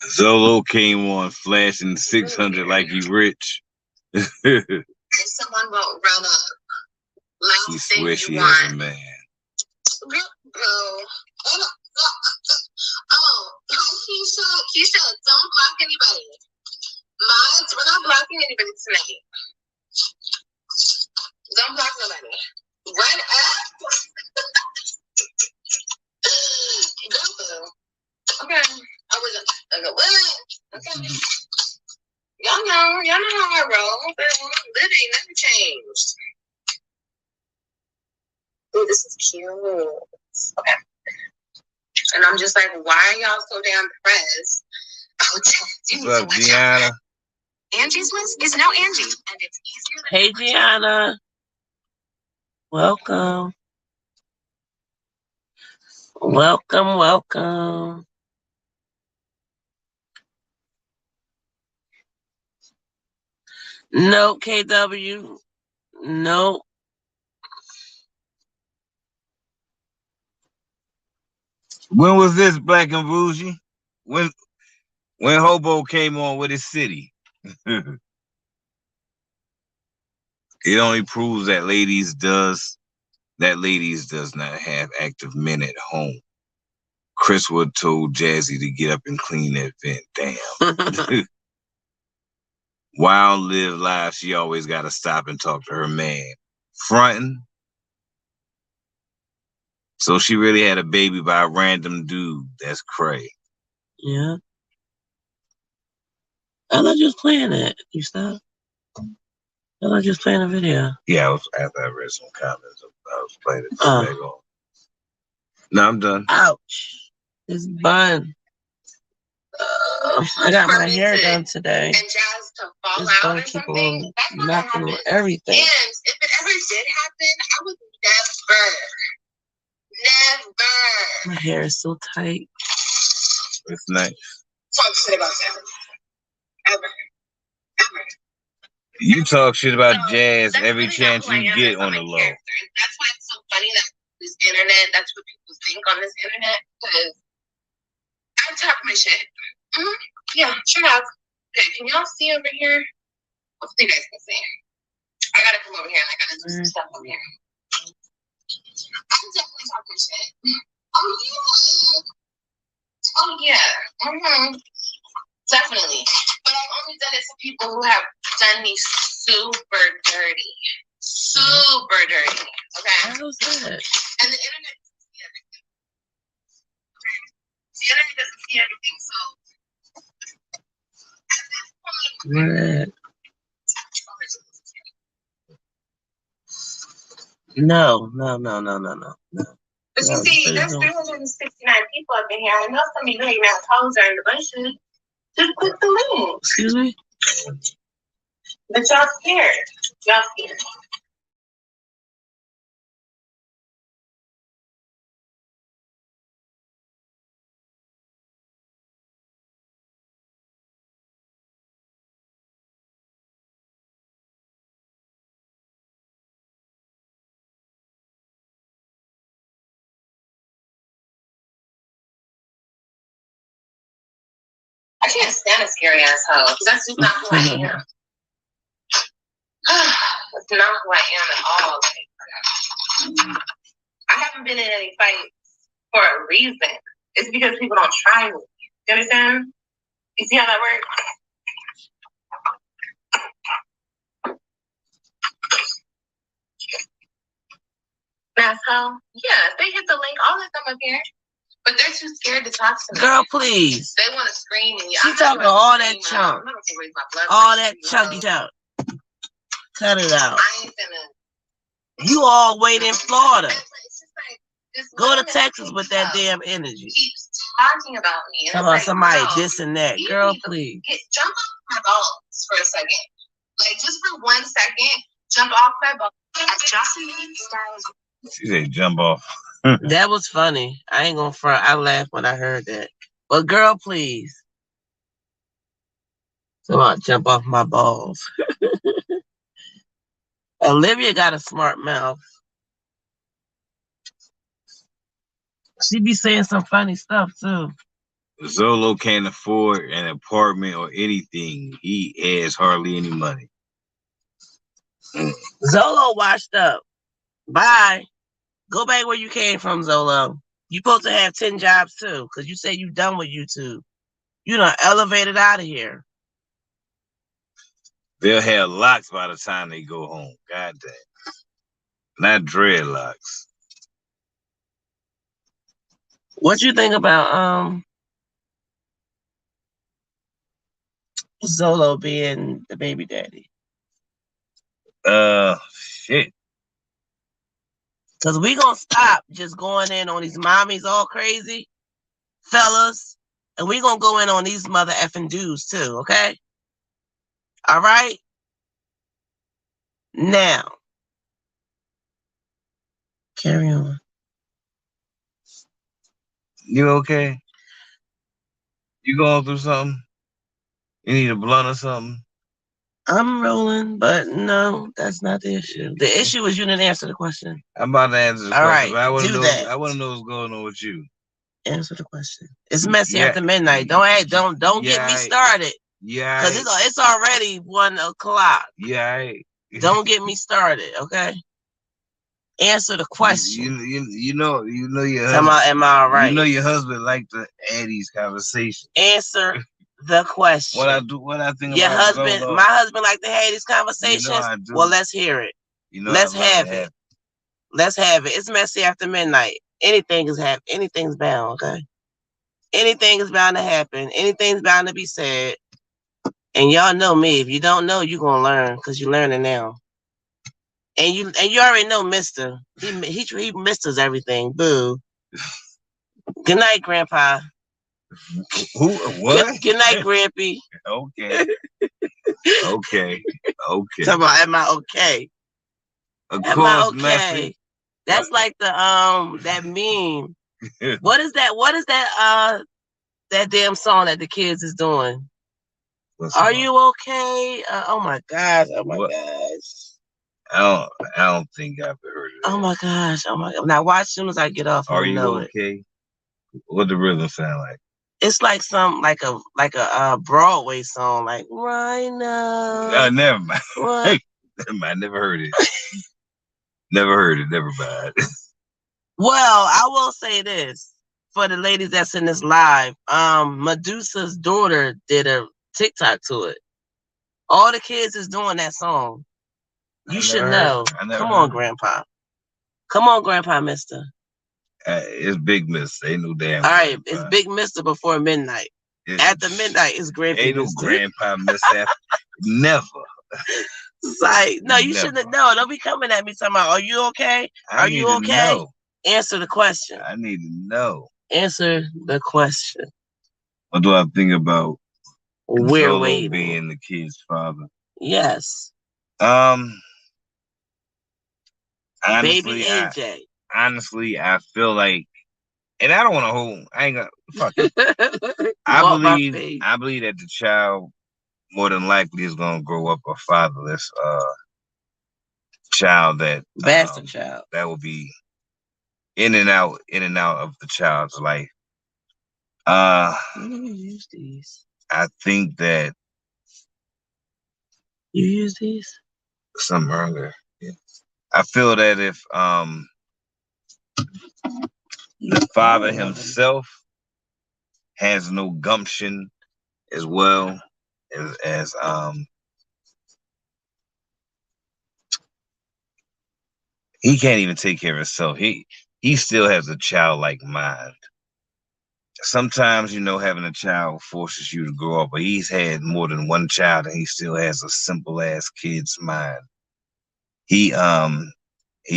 Zolo came on flashing 600 like he rich. Someone won't run up. She swears she has a man. Keisha, don't block anybody. Mods, we're not blocking anybody tonight. Don't block nobody. Run up. Okay. I was like, what? Okay. Y'all know how I roll. That ain't never changed. Ooh, this is cute. Okay. And I'm just like, why are y'all so damn pressed? What's up, Gianna? Angie's list is now Angie, and it's easier than Hey, Gianna. Welcome. Welcome, welcome. No, KW. No. When was this, Black and Bougie? When Hobo came on with his city? It only proves that ladies does not have active men at home. Chris Wood told Jazzy to get up and clean that vent. Damn. Wild live life, she always got to stop and talk to her man. Frontin'. So she really had a baby by a random dude. That's cray. Yeah. I was just playing it. You stop. I was just playing a video. Yeah, after I read some comments, I was playing it back on. No, I'm done. Ouch. This bun. I got my hair done today. And Jazz to fall this out or keep something. on That's not knocking on happen. everything. And if it ever did happen, I would never. My hair is so tight. It's nice. Talk shit about that. Ever. You talk shit about Jazz every really chance you get on the low. That's why it's so funny that this internet, that's what people think on this internet, because I talk my shit. Mm-hmm. Yeah, sure have. Okay, can y'all see over here? Hopefully you guys can see. I gotta come over here and I gotta do some stuff over here. I'm definitely talking shit. Oh yeah. Mm-hmm. Definitely. But I've only done it to people who have done me super dirty. Super dirty. Okay? How's that? And the internet doesn't see everything. The internet doesn't see everything, so at this point, No. But you see, there's 369 people up in here. I know some of you hanging out hoes are in the bushes. Just click the link. Excuse me? But y'all scared. Y'all scared. I can't stand a scary ass hoe because that's just not who I am. That's not who I am at all. Like, I haven't been in any fights for a reason. It's because people don't try me. You understand? You see how that works? Asshole. Yeah, they hit the link. All of them up here. But they're too scared to talk to me. Girl, please. They want to scream and she talking all that chunk. All that chunky chunk. Cut it out. I ain't finna. You all wait in Florida. It's just like, go to Texas with that damn energy. Keeps talking about me. Come on, like, somebody this and that. Girl, please. Jump off my balls for a second. Like, just for 1 second. Jump off my boat at Jocelyn Styles. She said jump off. That was funny. I ain't gonna front. I laughed when I heard that. But girl, please. So I'll jump off my balls. Olivia got a smart mouth. She be saying some funny stuff too. Zolo can't afford an apartment or anything. He has hardly any money. Zolo washed up. Bye. Go back where you came from, Zolo. You supposed to have 10 jobs too, because you say you done with YouTube. You done elevated out of here. They'll have locks by the time they go home. God damn. Not dreadlocks. What you think about Zolo being the baby daddy? Shit. Because we gonna stop just going in on these mommies all crazy, fellas, and we gonna go in on these mother effing dudes too, okay? All right? Now, carry on. You okay? You going through something? You need a blunt or something? I'm rolling, but no, that's not the issue. The issue is you didn't answer the question. I'm about to answer the All question, right, but I want to do know. that. I want to know what's going on with you. Answer the question. It's messy after midnight. Don't get me started. Yeah. Because it's already 1 o'clock. Yeah. Don't get me started, okay? Answer the question. You know your husband. Am I all right? You know your husband like to add these conversations. Answer the question. What I think your about husband, Zolo, my husband like to have these conversations. You know I do. Well, let's hear it. You know let's have it. Let's have it. It's messy after midnight. Anything's bound, okay? Anything is bound to happen. Anything's bound to be said. And y'all know me. If you don't know, you're gonna learn because you're learning now. And you already know Mister. He misters everything. Boo. Good night, Grandpa. Who? What? Good night, Grampy. Okay. Okay. Talking about, am I okay? Of course, Messi. That's like the that meme. What is that? That damn song that the kids is doing. Are you okay? Oh my gosh! Oh my gosh! I don't think I've heard of it. Oh my gosh! Oh my god! Now watch as soon as I get off. Are you okay? What the rhythm sound like? It's like a Broadway song, like right now. Never mind. What? Never mind. Never heard it. Never heard it. Never mind. Well, I will say this for the ladies that's in this live. Medusa's daughter did a TikTok to it. All the kids is doing that song. You should know. Come on, Grandpa. Come on, Grandpa, Mister. It's Big Mister. Ain't no damn. All right, it's Big Mister before midnight. After midnight, it's Grandpa. Ain't no Grandpa Mister. Never. It's like, no, you shouldn't know. Don't be coming at me talking about, are you okay? Are you okay? Answer the question. I need to know. Answer the question. What do I think about We're waiting. Being the kid's father? Yes. Honestly, Baby AJ. Honestly, I feel like, and I don't want to hold. I ain't gonna fuck it. I believe that the child more than likely is gonna grow up a fatherless child. That bastard child. That will be in and out of the child's life. You use these. I think that you use these. Some earlier. Yeah. I feel that if the father himself has no gumption as well as he can't even take care of himself. He still has a childlike mind. Sometimes, having a child forces you to grow up, but he's had more than one child and he still has a simple ass kid's mind. He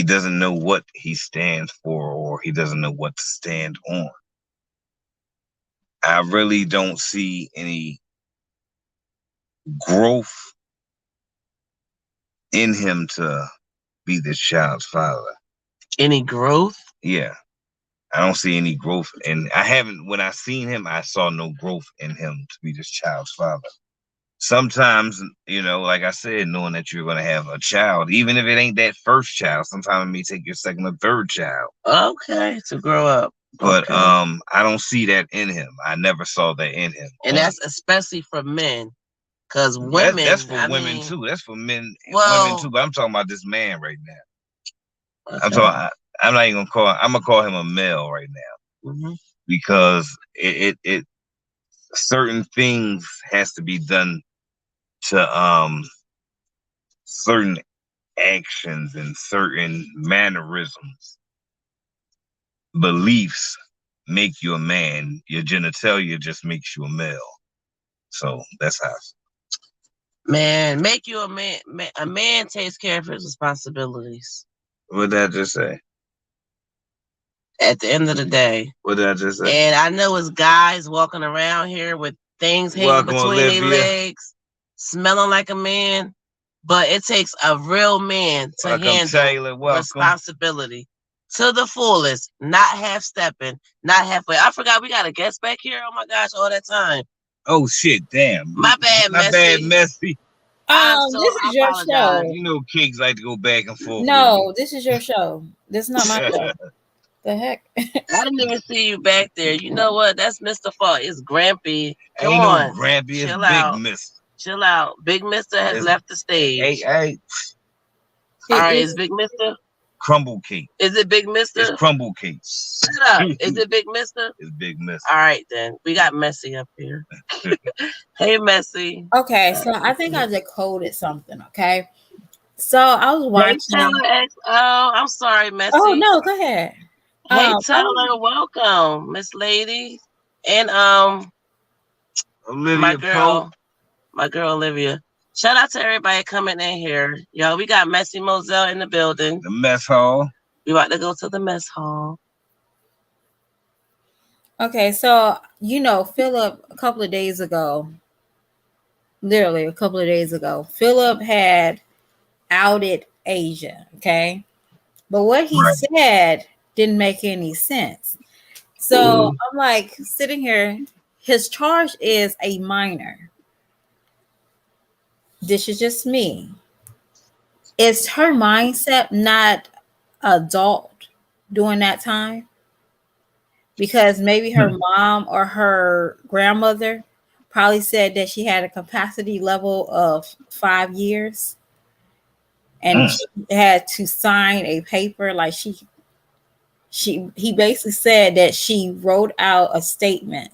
doesn't know what he stands for, or he doesn't know what to stand on. I really don't see any growth in him to be this child's father. Any growth? Yeah. I don't see any growth, and I haven't. When I seen him, I saw no growth in him to be this child's father. Sometimes, like I said, knowing that you're going to have a child, even if it ain't that first child, sometimes it may take your second or third child. Okay, to grow up. But okay. I don't see that in him. I never saw that in him. And that's especially for men, because women. That's for women too. That's for men, women too. But I'm talking about this man right now. Okay. I'm not even gonna call. I'm gonna call him a male right now, because it certain things has to be done to certain actions and certain mannerisms, beliefs make you a man. Your genitalia just makes you a male. So that's how. Man, make you a man. A man takes care of his responsibilities. What did I just say? At the end of the day. What did I just say? And I know it's guys walking around here with things hanging between their legs, smelling like a man. But it takes a real man to handle responsibility to the fullest, not half-stepping, not halfway. I forgot we got a guest back here. Oh, my gosh, all that time. Oh, shit, damn. My bad, Messy. My bad, Messy. This is your show. You know, Cakes like to go back and forth. No, this is your show. This is not my show. The heck? I didn't even see you back there. You know what? That's Mr. Fault. It's Grampy. Come Ain't on. No Grampy. It's Chill Big out. Mister. Chill out. Big Mister has left the stage. Hey. All right, is Big Mister? Crumble Cake. Is it Big Mister? It's Crumble Cake. Shut up. Is it Big Mister? It's Big Mister. All right, then. We got Messy up here. Hey, Messy. Okay, so I think I decoded something, okay? So I was watching. Oh, I'm sorry, Messy. Oh, no, go ahead. Hey, Tyler, welcome, Miss Lady. And Olivia, my girl Olivia. Shout out to everybody coming in here. Yo, we got Messy Moselle in the building. The mess hall. We about to go to the mess hall. Okay, so, Philip, a couple of days ago, Philip had outed Asia, okay? But what he said didn't make any sense. So I'm like sitting here, his charge is a minor. This is just me. Is her mindset not adult during that time? Because maybe her mom or her grandmother probably said that she had a capacity level of 5 years. And she had to sign a paper. Like he basically said that she wrote out a statement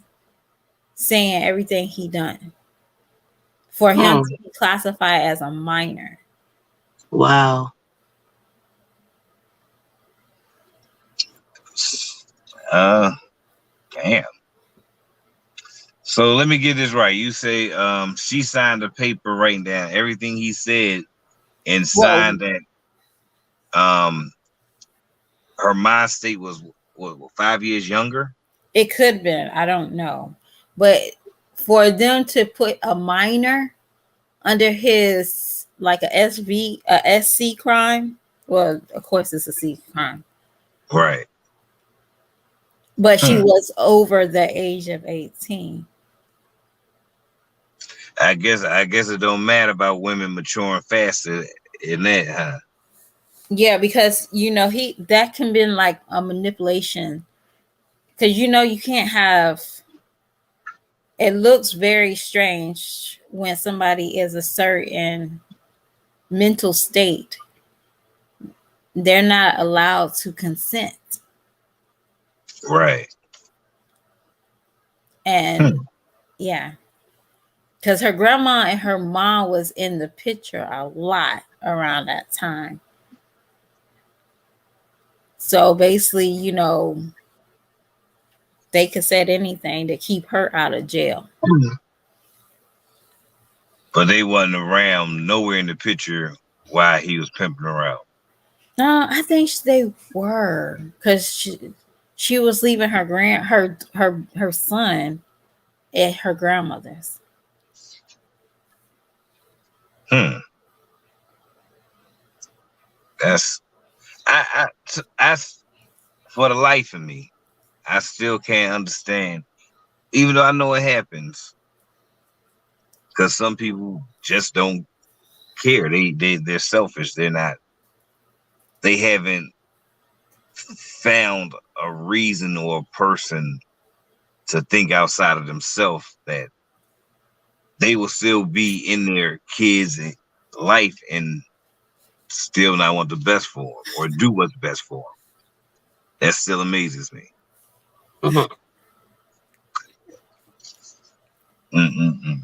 saying everything he done for him to be classified as a minor. Wow. Damn. So let me get this right. You say she signed a paper writing down everything he said and signed that her mind state was what, 5 years younger? It could have been. I don't know. But for them to put a minor under his like a SC crime, well, of course it's a C crime. Right. But she was over the age of 18. I guess it don't matter about women maturing faster in that, huh? Yeah, because that can be like a manipulation. Because you can't have. It looks very strange when somebody is a certain mental state. They're not allowed to consent. Right. And yeah, because her grandma and her mom was in the picture a lot around that time. So basically, they could say anything to keep her out of jail. But they wasn't around nowhere in the picture while he was pimping around. No, I think they were, because she was leaving her son at her grandmother's. That's I for the life of me, I still can't understand, even though I know it happens, because some people just don't care. They're selfish. They're not. They haven't found a reason or a person to think outside of themselves that they will still be in their kids' life and still not want the best for them or do what's best for them. That still amazes me. Mhm. Mm-mm-mm.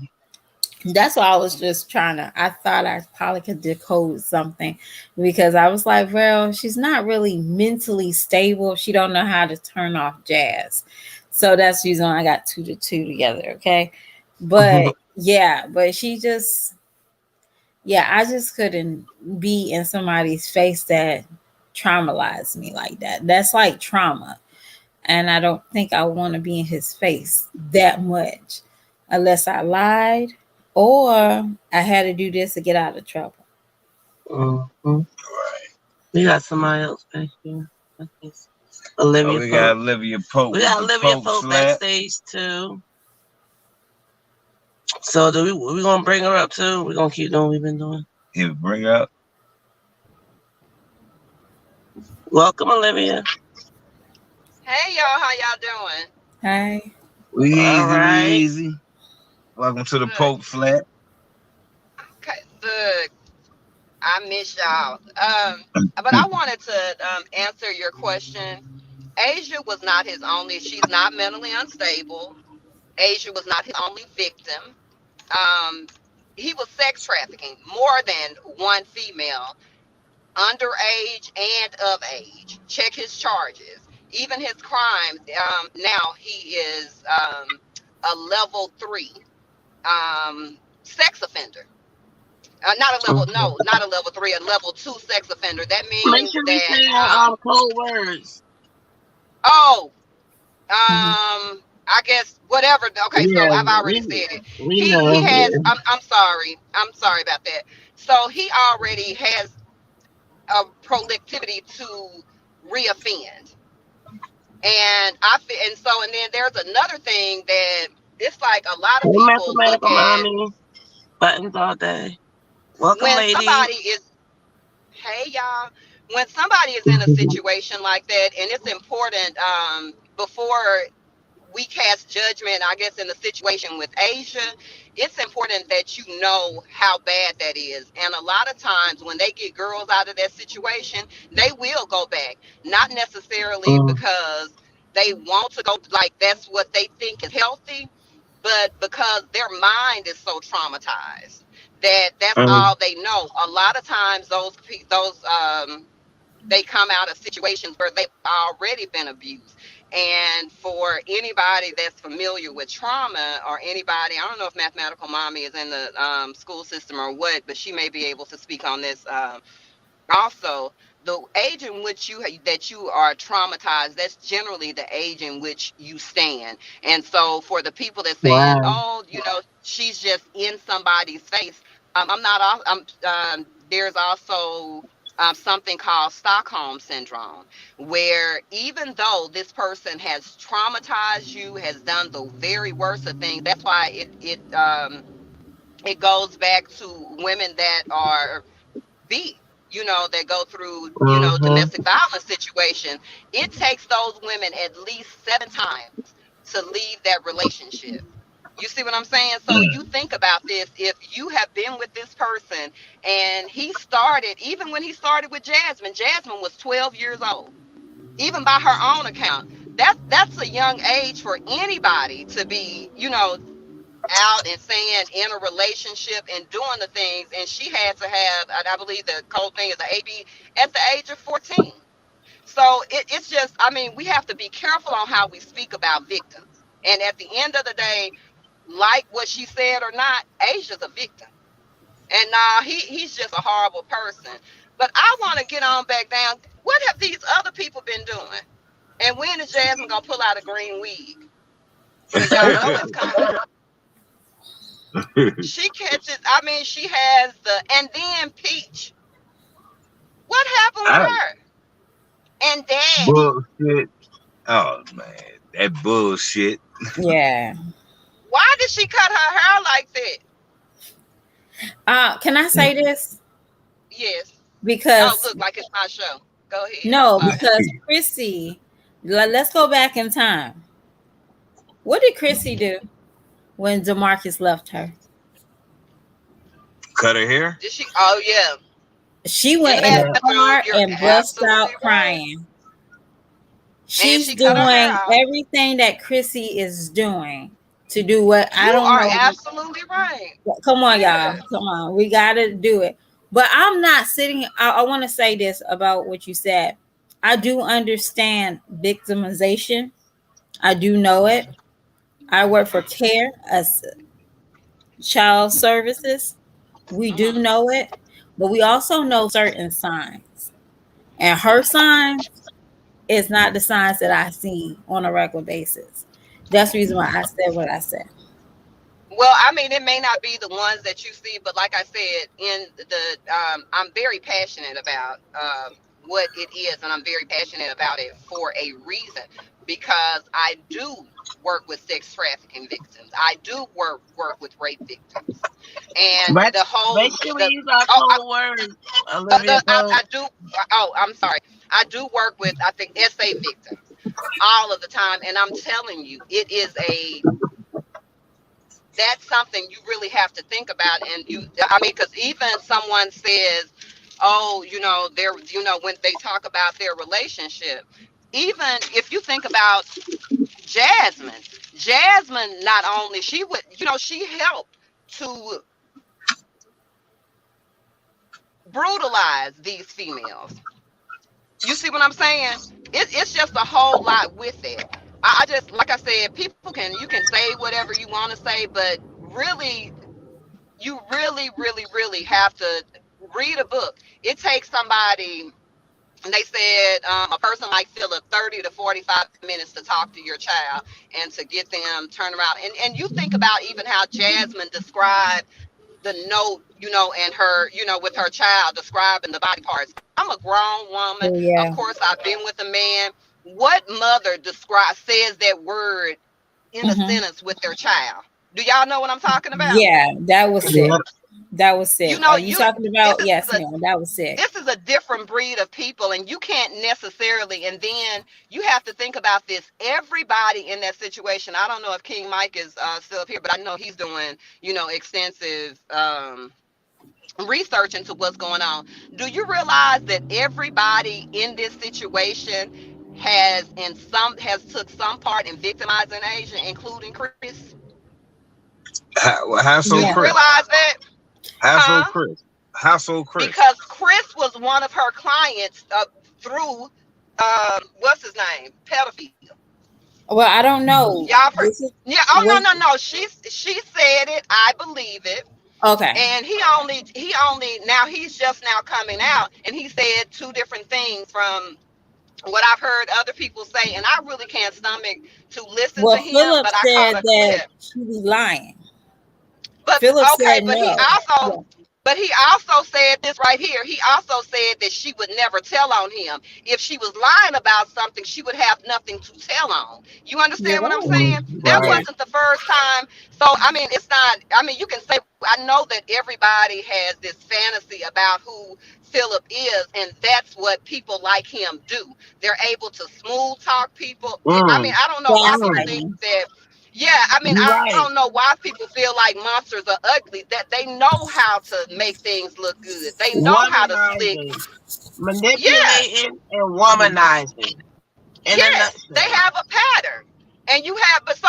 That's why I was just trying to. I thought I probably could decode something because I was like, well, she's not really mentally stable. She don't know how to turn off jazz. So that's the reason I got two to two together. Okay. But yeah, but she just, yeah, I just couldn't be in somebody's face that traumatized me like that. That's like trauma. And I don't think I want to be in his face that much unless I lied or I had to do this to get out of trouble. Mhm. Right. We got somebody else back here. Oh, Olivia we got Pope. Olivia Pope We with got the Olivia Pope Pope slap. backstage too. So do we gonna bring her up too? We gonna keep doing what we've been doing. You bring up. Welcome, Olivia. Hey y'all, how y'all doing? Hi. We All easy, we right. easy. Welcome to the Look, Pope flat. okay, look, I miss y'all. But I wanted to answer your question. Asia was not his only. She's not mentally unstable. Asia was not his only victim. Um, he was sex trafficking more than one female, underage and of age. Check his charges, even his crimes. Now he is a level 3 sex offender. Not a level, Mhm. no, not a level 3, a level 2 sex offender. That Make means sure we that, say our code words. oh, Mhm. I guess whatever. Okay, so Yeah, I've already said it. we He know. has. Yeah. I'm sorry about that. So he already has a proclivity to reoffend, and so and then there's another thing that it's like a lot Hey, of people look mathematical at mommy. Buttons all day. Welcome, when ladies. somebody is. Hey y'all. When somebody is in a situation like that, and it's important before we cast judgment, I guess, in the situation with Asia, it's important that you know how bad that is. And a lot of times when they get girls out of that situation, they will go back. Not necessarily Mm, because they want to go, like that's what they think is healthy, but because their mind is so traumatized that that's mm, all they know. A lot of times those they come out of situations where they've already been abused. And for anybody that's familiar with trauma, or anybody, I don't know if Mathematical Mommy is in the school system or what, but she may be able to speak on this. Also, the age in which you are traumatized, that's generally the age in which you stand. And so for the people that saying, wow. oh, she's just in somebody's face, I'm not there's also something called Stockholm syndrome, where even though this person has traumatized you, has done the very worst of things, that's why it goes back to women that are beat, that go through, Mm-hmm. domestic violence situation. It takes those women at least 7 times to leave that relationship. You see what I'm saying? So you think about this. If you have been with this person and he started, even when he started with Jasmine was 12 years old, even by her own account. That's a young age for anybody to be, out and saying in a relationship and doing the things. And she had to have, and I believe the whole thing is an AB at the age of 14. So it's just, I mean, we have to be careful on how we speak about victims. And at the end of the day, like what she said or not, Asia's a victim. And he's just a horrible person. But I want to get on back down. What have these other people been doing? And when is Jasmine gonna pull out a green wig? Cause y'all know it's coming. She catches. I mean, she has and then Peach. What happened with I her? And Daddy. bullshit. Oh man, that bullshit. Yeah. Why did she cut her hair like that? Can I say this? Yes. Oh, Because look, like it's my show. Go ahead. I'm no, sorry. because Chrissy, let's go back in time. What did Chrissy do when Demarcus left her? Cut her hair. Did she? Oh, yeah. She In the went in the bathroom. car You're and bust absolutely out right. crying. And She's she cut her hair doing out. everything that Chrissy is doing to do what I You don't are know. absolutely right. Come on, y'all. Yes. Come on. We got to do it. But I'm not sitting. I want to say this about what you said. I do understand victimization. I do know it. I work for care as child services. We do Mm-hmm. know it, but we also know certain signs. And her signs is not the signs that I see on a regular basis. That's the reason why I said what I said. Well, I mean, it may not be the ones that you see, but like I said, in the I'm very passionate about what it is, and I'm very passionate about it for a reason, because I do work with sex trafficking victims. I do work with rape victims, and But the whole make sure we the use our oh code words, Olivia I Code. do. Oh, I'm sorry. I do work with, I think, SA victims all of the time, and I'm telling you, it is a that's something you really have to think about. And I mean, because even someone says, oh, they're, when they talk about their relationship, even if you think about Jasmine, Jasmine, not only she would, she helped to brutalize these females. You see what I'm saying? It's just a whole lot with it. I just, like I said, you can say whatever you want to say, but really, you really have to read a book. It takes somebody, and they said a person like Philip 30 to 45 minutes to talk to your child and to get them turned around. And you think about even how Jasmine described the note, and her, with her child describing the body parts. I'm a grown woman. So Of yeah. course, I've been with a man. What mother says that word in a Hmm. sentence with their child? Do y'all know what I'm talking about? Yeah, that was sick. Yep. That was You sick. know, Are you you talking this about? is Yes, a ma'am. That was sick. this is a different breed of people, and you can't necessarily, and then you have to think about this. Everybody in that situation, I don't know if King Mike is still up here, but I know he's doing, extensive research into what's going on. Do you realize that everybody in this situation has took some part in victimizing Asia, including Chris? How Do so, you Yeah. Chris? realize that? How so, Huh? Chris? How so, Chris? Because Chris was one of her clients through what's his name, pedophile. Well, I don't know. Y'all, This is yeah. Oh, what. no. She said it. I believe it. Okay. And he only now he's just now coming out, and he said two different things from what I've heard other people say, and I really can't stomach to listen to Well, him. Philip But I caught said a that clip. she was lying. But Philip okay, said no. Yeah. but he also said this right here. He also said that she would never tell on him. If she was lying about something, she would have nothing to tell on. You You're understand what I'm right. saying? That Right. Yeah. wasn't the first time. So I mean, it's not. I mean, you can say, I know that everybody has this fantasy about who Philip is, and that's what people like him do. They're able to smooth talk people. I mean, Mm. I don't know why people Mm. think Gaslighting. that. Yeah, I mean, You I right. don't know why people feel like monsters are ugly. That they know how to make things look good. They know how to slick. Womanizing, Yeah, manipulating, and womanizing. In a yes, they nutshell. have a pattern. And you have, but so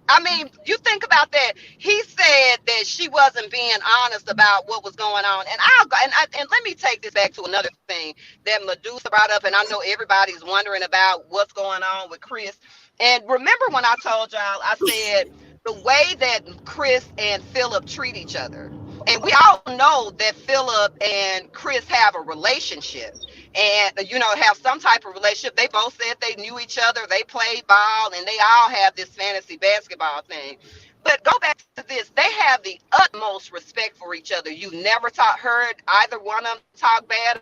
I mean, you think about that. He said that she wasn't being honest about what was going on, and I'll go and let me take this back to another thing that Medusa brought up, and I know everybody's wondering about what's going on with Chris. And remember when I told y'all, I said the way that Chris and Philip treat each other, and we all know that Philip and Chris have a relationship, and have some type of relationship. They both said they knew each other, they played ball, and they all have this fantasy basketball thing. But go back to this, they have the utmost respect for each other. You never heard either one of them talk bad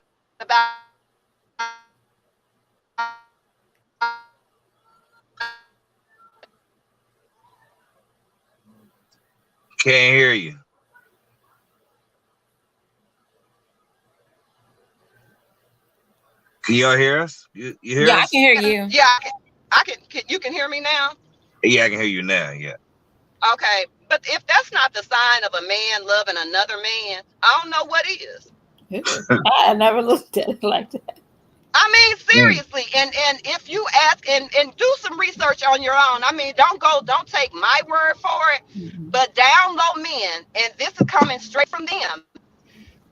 Can't hear you. Can y'all hear us? You hear Yeah, I can us? hear you. Yeah, you can hear me now? Yeah, I can hear you now. Yeah. Okay. But if that's not the sign of a man loving another man, I don't know what is. I never looked at it like that. I mean, Mm. seriously, and if you ask and do some research on your own, I mean, don't take my word for it, Mhm. but download men, and this is coming straight from them.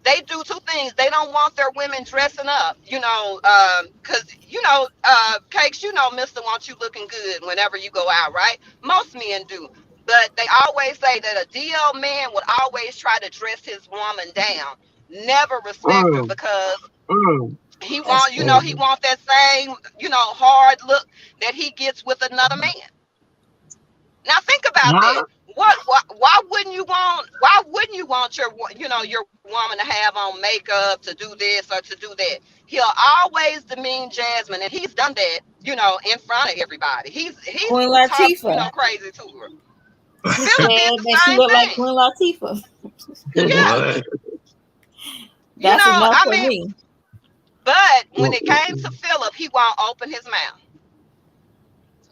They do two things. They don't want their women dressing up, because Cakes, Mister wants you looking good whenever you go out, right? Most men do, but they always say that a DL man would always try to dress his woman down, never respect her Mm, because mm. he That's want, he crazy. want that same, hard look that he gets with another man. Now think about that. Huh? Why wouldn't you want your woman to have on makeup, to do this or to do that? He'll always demean Jasmine, and he's done that, in front of everybody. He's Queen talked, Latifah. crazy to her. He Philip did said the that she same looked like thing. Queen Latifah. Yeah. What? That's enough I for mean, me. but when it came to Philip, he won't open his mouth.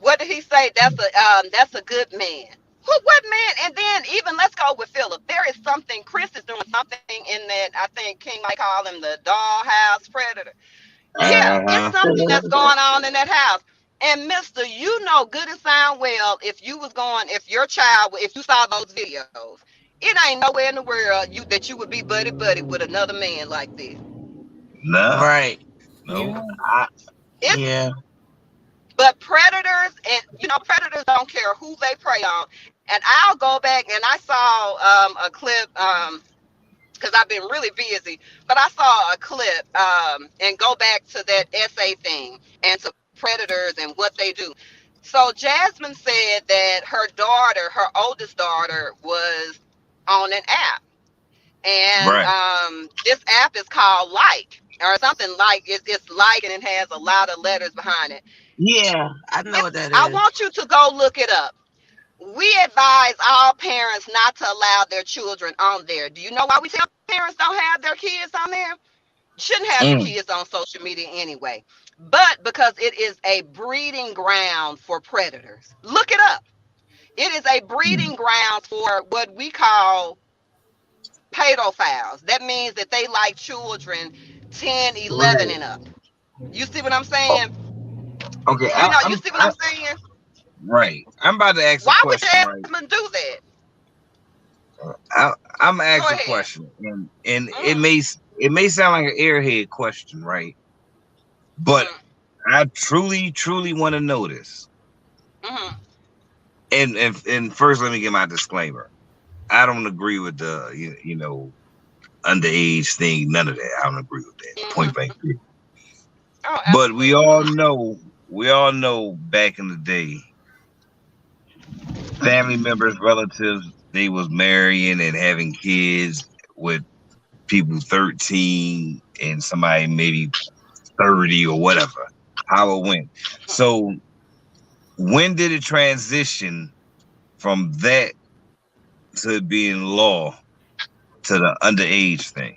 What did he say? That's a good man. What man? And then even let's go with Philip. There is something. Chris is doing something in that. I think King might call him the dollhouse predator. Yeah, it's Uh-huh. something that's going on in that house. And Mister, good and sound well, if your child, if you saw those videos, it ain't nowhere in the world that you would be buddy buddy with another man like this. No. Right. No. Yeah. It's Yeah. But predators, and predators don't care who they prey on. And I'll go back and I saw a clip, because I've been really busy, but I saw a clip, and go back to that essay thing and to predators and what they do. So Jasmine said that her oldest daughter, was on an app, and Right. this app is called Like, or something like it's like, and it has a lot of letters behind it. Yeah. I know what that I is. want you to go look it up. We advise all parents not to allow their children on there. Do you know why we tell parents don't have their kids on there? Shouldn't have your Mm. kids on social media anyway. But because it is a breeding ground for predators. Look it up. It is a Mm. breeding ground for what we call pedophiles. That means that they like children 10, 11, Right. and up. You see what I'm Oh, saying? okay. You see what I'm saying? Right. I'm about to ask a Why would question, right? Jasmine do that? I, I'm gonna Go ask a ahead. question, and Mm, it may sound like an airhead question, right? But mm, I truly want to know this. mm, And first, let me get my disclaimer. I don't agree with the underage thing. None of that. I don't agree with that. Point mm. blank. Period. Oh, But absolutely. we all know back in the day, family members, relatives, they was marrying and having kids with people 13 and somebody maybe 30 or whatever, how it went. So when did it transition from that to being law to the underage thing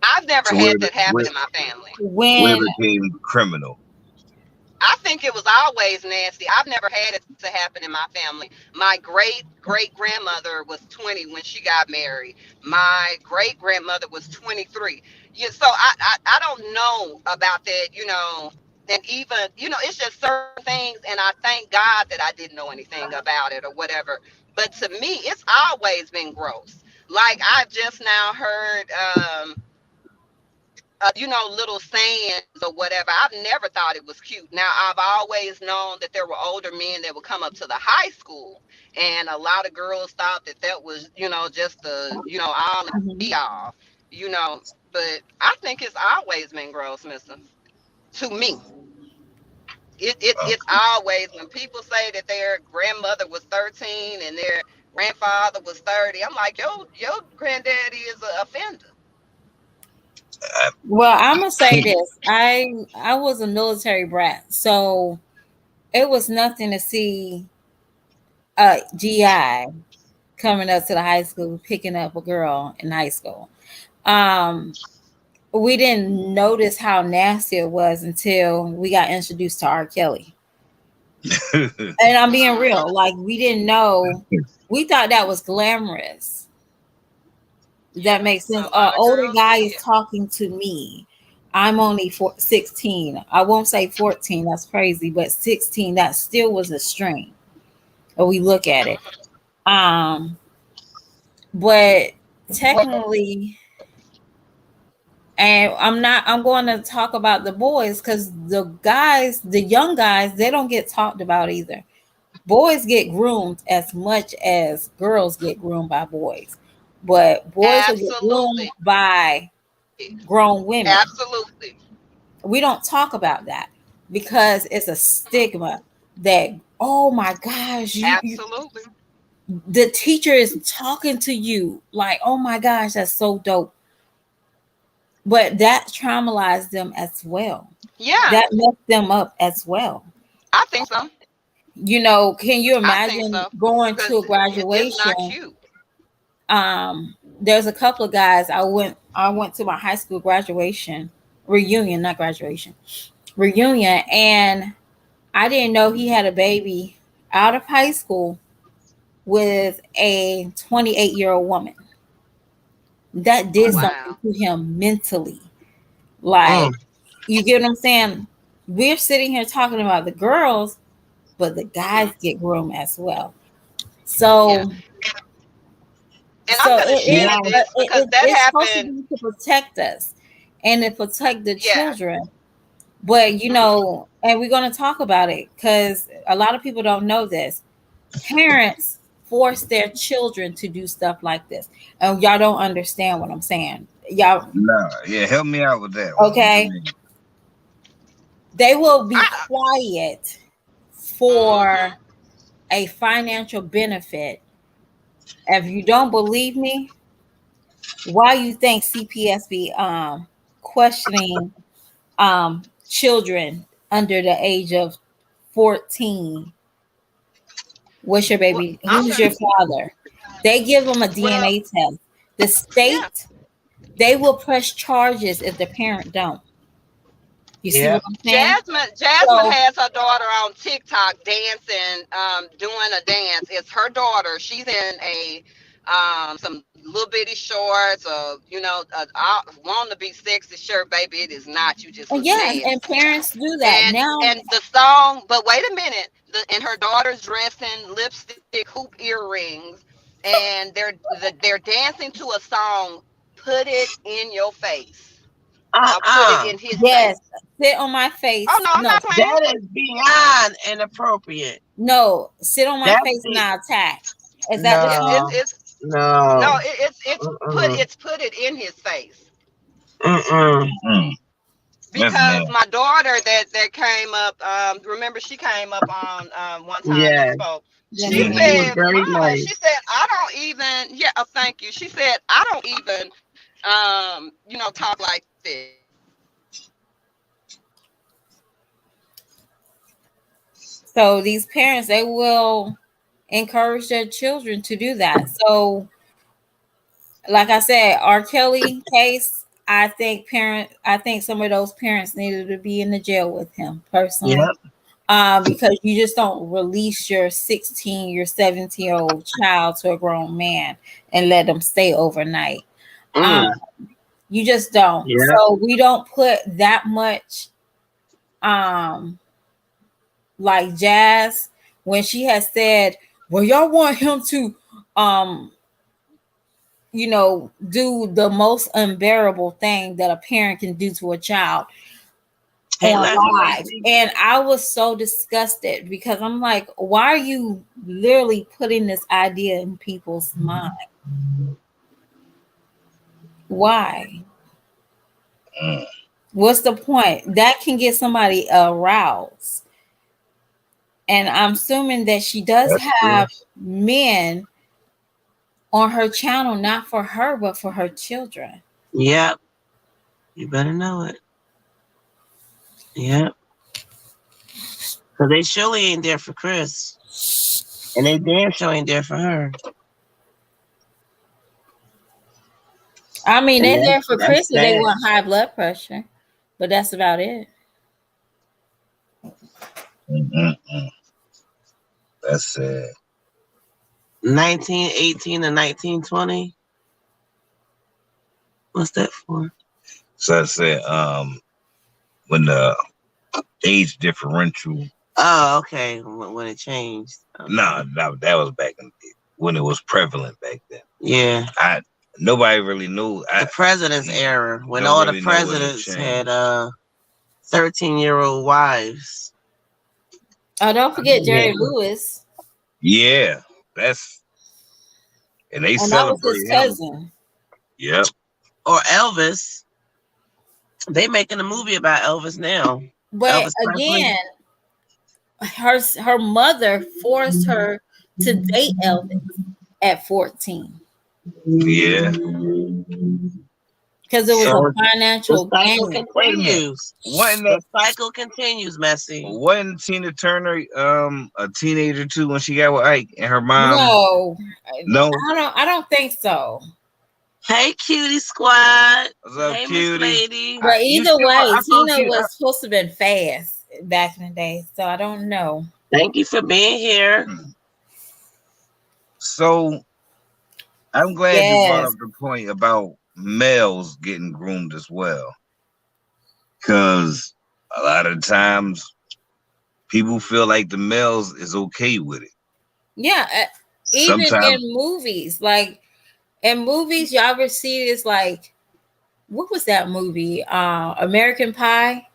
I've never to had that happen in my family. where When it became criminal? I think it was always nasty. I've never had it to happen in my family. My great grandmother was 20 when she got married. My great grandmother was 23. Yeah, so I don't know about that, and even, it's just certain things, and I thank God that I didn't know anything about it or whatever. But to me, it's always been gross. Like I just now heard, little sayings or whatever. I've never thought it was cute. Now, I've always known that there were older men that would come up to the high school, and a lot of girls thought that that was, just the, all and be Mhm. all, you know. But I think it's always been gross, Mister. To me, it's always when people say that their grandmother was 13 and their grandfather was 30. I'm like, your granddaddy is an offender. Well, I'm gonna say this. I was a military brat, so it was nothing to see a GI coming up to the high school picking up a girl in high school. Um, we didn't notice how nasty it was until we got introduced to R. Kelly. And I'm being real, like we didn't know. We thought that was glamorous. That makes sense. A lot of Older girls guy is did. talking to me. I'm only 16. I won't say 14. That's crazy, but 16. That still was a string. Or we look at it. Um, but technically, and I'm going to talk about the boys because the young guys, they don't get talked about either. Boys get groomed as much as girls get groomed by boys, but boys will get groomed Absolutely. by grown women. Absolutely. We don't talk about that because it's a stigma that, oh my gosh, Absolutely. the teacher is talking to you, like, oh my gosh, that's so dope. But that traumatized them as well. Yeah, That messed them up as well. I think so. Can you I think imagine so. going Because to a it's not graduation? cute. There's a couple of guys I went to my high school graduation reunion, not graduation, reunion, and I didn't know he had a baby out of high school with a 28-year-old woman. That Oh, did something wow. to him mentally. Mm. Like, you get what I'm saying? We're sitting here talking about the girls, but the Hmm. guys get groomed as well. Yeah. So, And I'm going to Yeah. share this because that it's supposed to happened. be to protect us and to protect the Yeah. children. But Hmm. and we're going to talk about it because a lot of people don't know this. Parents force their children to do stuff like this, and y'all don't understand what I'm saying. Y'all, Nah, yeah, help me out with that. What you okay? mean? They will be I, quiet hmm. for a financial benefit. If you don't believe me, why you think CPS be questioning children under the age of 14? What's your Well, baby? I'm Who's going your to, father? They give them a well, DNA test. The yeah. state, they will press charges if the parent don't. You see Yeah. what I'm saying? Jasmine So has her daughter on TikTok dancing, doing a dance. It's her daughter. She's in some little bitty shorts, or want to be sexy shirt, baby. It is not. You just look yes, and nasty. parents do that And now. the song, but wait a minute. And her daughter's dressing lipstick, hoop earrings, and they're dancing to a song. Put it in your face. Put it Uh-uh. in his Yes, face. sit on my Oh face. no, I'm No, not playing. That is beyond inappropriate. no, sit on my That's face and it. I attack. Is that the No. song? It's no, No. put Mm-mm. it in his face. Mm-mm. Mm, that's Because nasty. my daughter that came up, remember she came up on one time and Yes. spoke. Yeah, She She Hmm. was said, very "Mama," nice. she said, "I don't even." Yeah, thank you. She said, "I don't even, talk like this." so these parents, they will encourage their children to do that. So, like I said, R. Kelly case, I think some of those parents needed to be in the jail with him personally. Yep. Because you just don't release your 16, your 17-year-old child to a grown man and let them stay overnight. Um, Mm. you just don't. Yep. So we don't put that much, um, like Jazz, when she has said, well, y'all want him to, um, do the most unbearable thing that a parent can do to a child Hey, on live. Lacey. And I was so disgusted because I'm like, why are you literally putting this idea in people's mind? Why? Mm. What's the point? That can get somebody aroused. And I'm assuming that she does That's true. have men on her channel, not for her, but for her children. Yep. You better know it. Yep. Because they surely ain't there for Chris. And they damn sure ain't there for her. I mean, And they're there for that's Chris if they sad. want high blood pressure, but that's about it. Mm-mm-mm. That's sad. 1918 to 1920. What's that for? So I said, when the age differential. Oh, okay. When it changed. Okay. No, that was back in when it was prevalent back then. Yeah. Nobody really knew. The president's era, when don't all really the know when it presidents changed. had 13-year-old wives. Oh, don't forget Jerry Lewis. Yeah, and they And that was celebrate his him. cousin. Yep. Or Elvis. They making a movie about Elvis now. But Elvis again, her mother forced her to date Elvis at 14. Yeah. Because it was So a financial the cycle gain. continues. The cycle continues, Messi. Wasn't Tina Turner a teenager too when she got with Ike and her mom? No, I don't think so. Hey, cutie squad. What's up, hey, cutie? Miss Lady. But either way, Tina was supposed to have been fast back in the day, so I don't know. Thank you for being here. So I'm glad you brought up the point about males getting groomed as well, because a lot of times people feel like the males is okay with it. Yeah, even in movies, like in movies, y'all ever see this? Like, what was that movie? American Pie.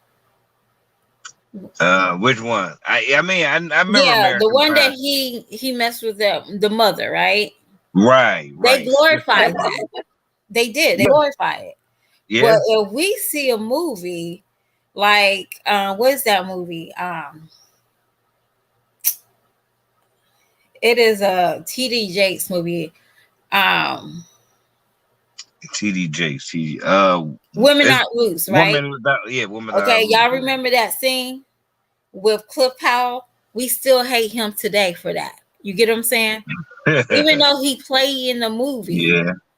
Which one? I remember. Yeah, American the one Pie. that he messed with the mother, right? Right. They glorified that. They did. They glorify it. Yeah. But if we see a movie like what is that movie? It is a TD Jakes movie. TD Jakes. Women Not Loose, right? Women Okay, y'all remember that scene with Cliff Powell? We still hate him today for that. You get what I'm saying? Even though he played in the movie,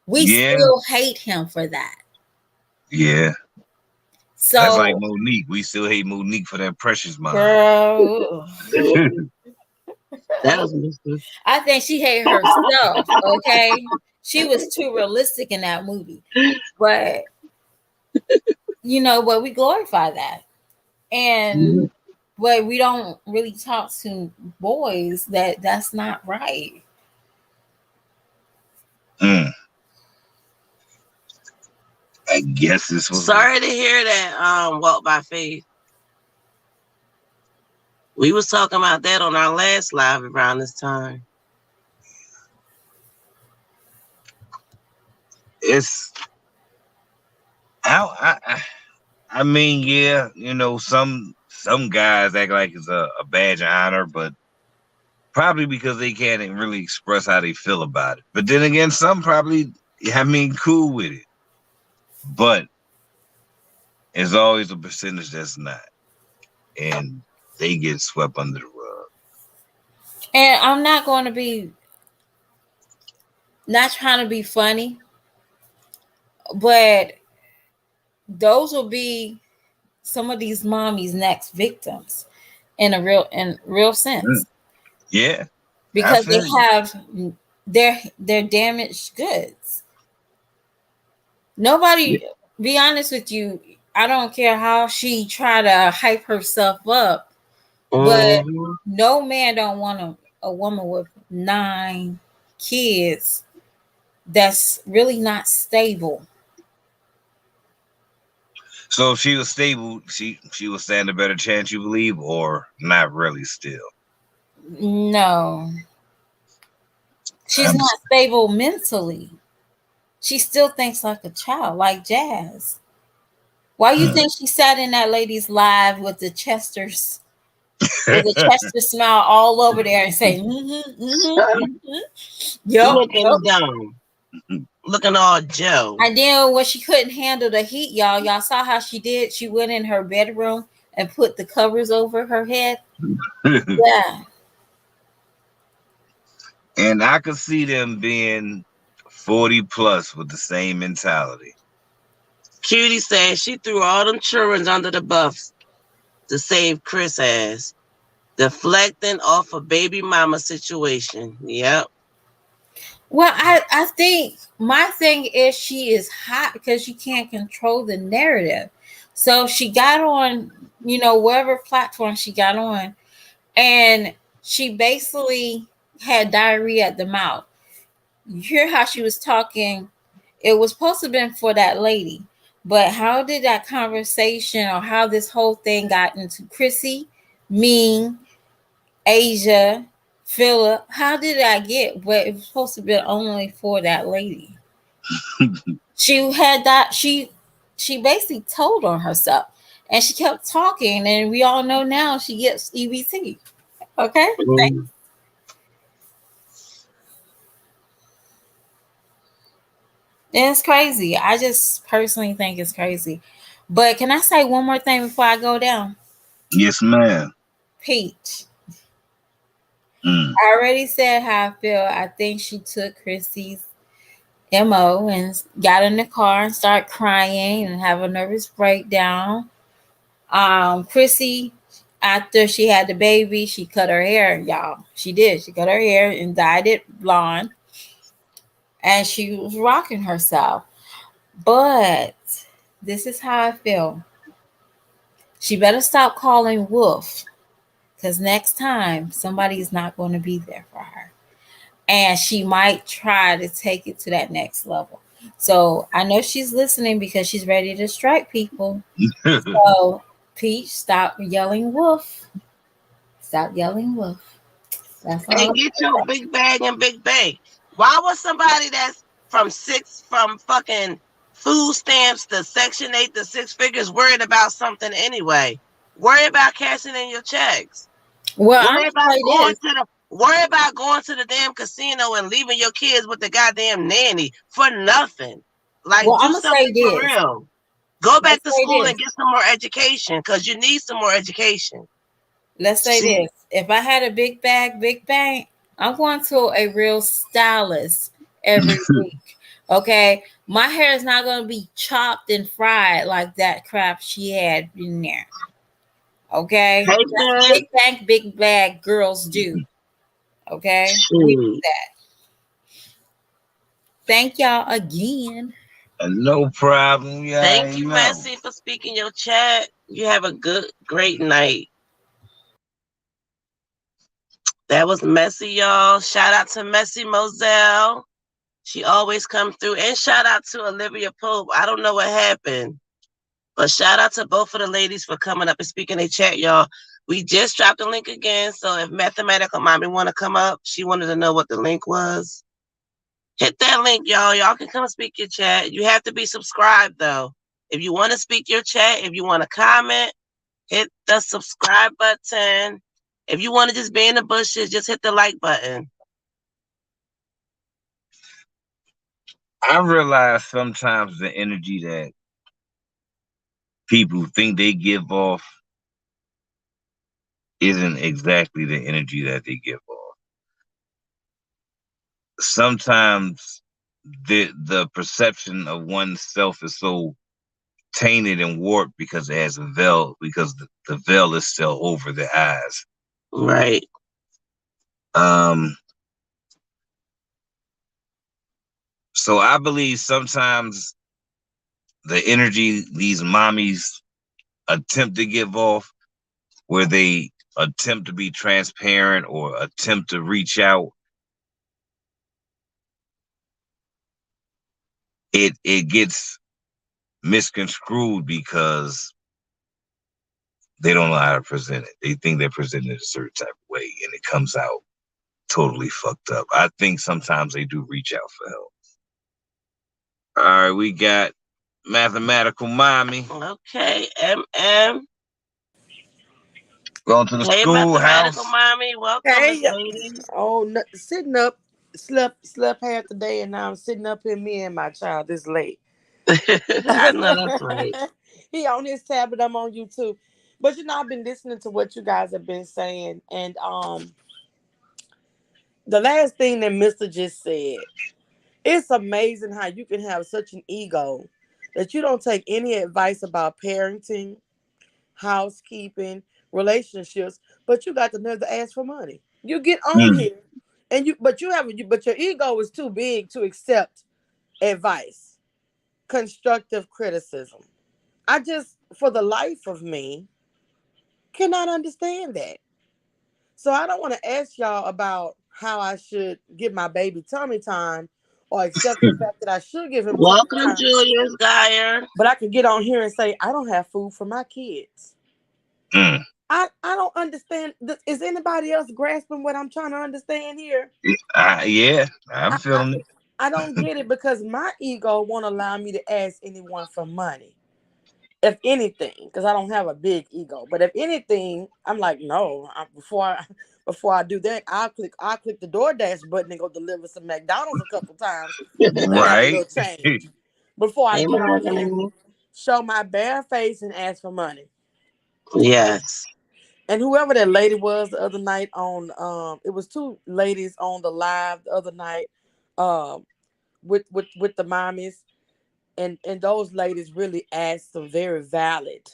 we still hate him for that. Yeah. So that's like Monique. We still hate Monique for that precious mind. Girl. I think she hated herself. Okay, she was too realistic in that movie, but but we glorify that, and but we don't really talk to boys that's not right. I guess this was. Sorry to hear that. Walk by Faith. We was talking about that on our last live around this time. It's. I mean, yeah, some guys act like it's a badge of honor, but probably because they can't really express how they feel about it. But then again, some probably, cool with it. But there's always a percentage that's not. And they get swept under the rug. And I'm not going to be, not trying to be funny, but those will be some of these mommies' next victims in real sense. Yeah. Because they have their damaged goods. Nobody, be honest with you, I don't care how she try to hype herself up, but no man don't want a woman with 9 kids that's really not stable. So if she was stable, she would stand a better chance, you believe, or not really still? No. She's not stable mentally. She still thinks like a child, like Jazz. Why you think she sat in that lady's live with the Chesters, with the Chester smile all over there and say, You're looking dumb. looking all Joe. And then when she couldn't handle the heat, y'all saw how she did. She went in her bedroom and put the covers over her head. Yeah. And I could see them being 40 plus with the same mentality. Cutie said she threw all them children under the bus to save Chris ass. Deflecting off a baby mama situation. Yep. Well, I think my thing is she is hot because she can't control the narrative. So she got on, whatever platform she got on, and she basically had diarrhea at the mouth. You hear how she was talking. It was supposed to have been for that lady. But how did that conversation or how this whole thing got into Chrissy, me, Asia, Philip? How did I get? But it was supposed to be only for that lady. She had that. She basically told on herself, and she kept talking. And we all know now she gets EBT. Okay. Thanks. It's crazy. I just personally think it's crazy. But can I say one more thing before I go down? Yes, ma'am. Peach. I already said how I feel. I think she took Chrissy's MO and got in the car and started crying and have a nervous breakdown. Chrissy, after she had the baby, she cut her hair, y'all. She did. She cut her hair and dyed it blonde. And she was rocking herself. But this is how I feel. She better stop calling Wolf, because next time somebody's not going to be there for her. And she might try to take it to that next level. So I know she's listening because she's ready to strike people. So Peach, stop yelling Wolf. Stop yelling Wolf. That's all. And get your big bag and big bag. Why was somebody that's from fucking food stamps to Section 8 to six figures worried about something anyway? Worry about cashing in your checks. Well, worry about going to the damn casino and leaving your kids with the goddamn nanny for nothing. Like, do something for real. Go back to school and get some more education, because you need some more education. Let's say this. If I had a big bag, I'm going to a real stylist every week. Okay. My hair is not going to be chopped and fried like that crap she had in there. Okay. Big bag girls do. Okay. We do that. Thank y'all again. No problem. Yeah. Thank you, Messi, for speaking your chat. You have a great night. That was Messi, y'all. Shout out to Messi Moselle. She always comes through. And shout out to Olivia Pope. I don't know what happened, but shout out to both of the ladies for coming up and speaking in chat, y'all. We just dropped the link again. So if Mathematical Mommy want to come up, she wanted to know what the link was. Hit that link, y'all. Y'all can come and speak your chat. You have to be subscribed, though. If you want to speak your chat, if you want to comment, hit the subscribe button. If you want to just be in the bushes, just hit the like button. I realize sometimes the energy that people think they give off isn't exactly the energy that they give off. Sometimes the perception of oneself is so tainted and warped because it has a veil, because the veil is still over the eyes. Right. So I believe sometimes the energy these mommies attempt to give off, where they attempt to be transparent or attempt to reach out, it gets misconstrued because they don't know how to present it. They think they're presenting it a certain type of way, and it comes out totally fucked up. I think sometimes they do reach out for help. All right, we got Mathematical Mommy. Okay, MM. Going to the schoolhouse. Mathematical Mommy, welcome, ladies. Oh, sitting up. slept half the day, and now I'm sitting up here, me and my child this late. I know that's right. He on his tablet, I'm on YouTube. But I've been listening to what you guys have been saying, and the last thing that Mister just said, it's amazing how you can have such an ego that you don't take any advice about parenting, housekeeping, relationships, but you got the nerve to ask for money. You get on Mm. here, and but your ego is too big to accept advice, constructive criticism. I just, for the life of me, cannot understand that. So I don't want to ask y'all about how I should give my baby tummy time or accept the fact that I should give him tummy Welcome, time. Julius Geyer. But I could get on here and say, I don't have food for my kids. Mm. I don't understand. Is anybody else grasping what I'm trying to understand here? Yeah, I'm I, I, feeling it. I don't get it because my ego won't allow me to ask anyone for money. If anything, because I don't have a big ego. But if anything, I'm like, no. Before I do that, I'll click the DoorDash button and go deliver some McDonald's a couple times if I have a Right. little change. Before I get on here and Amen. show my bare face and ask for money. Yes. And whoever that lady was the other night on it was two ladies on the live the other night um with the mommies, and those ladies really asked some very valid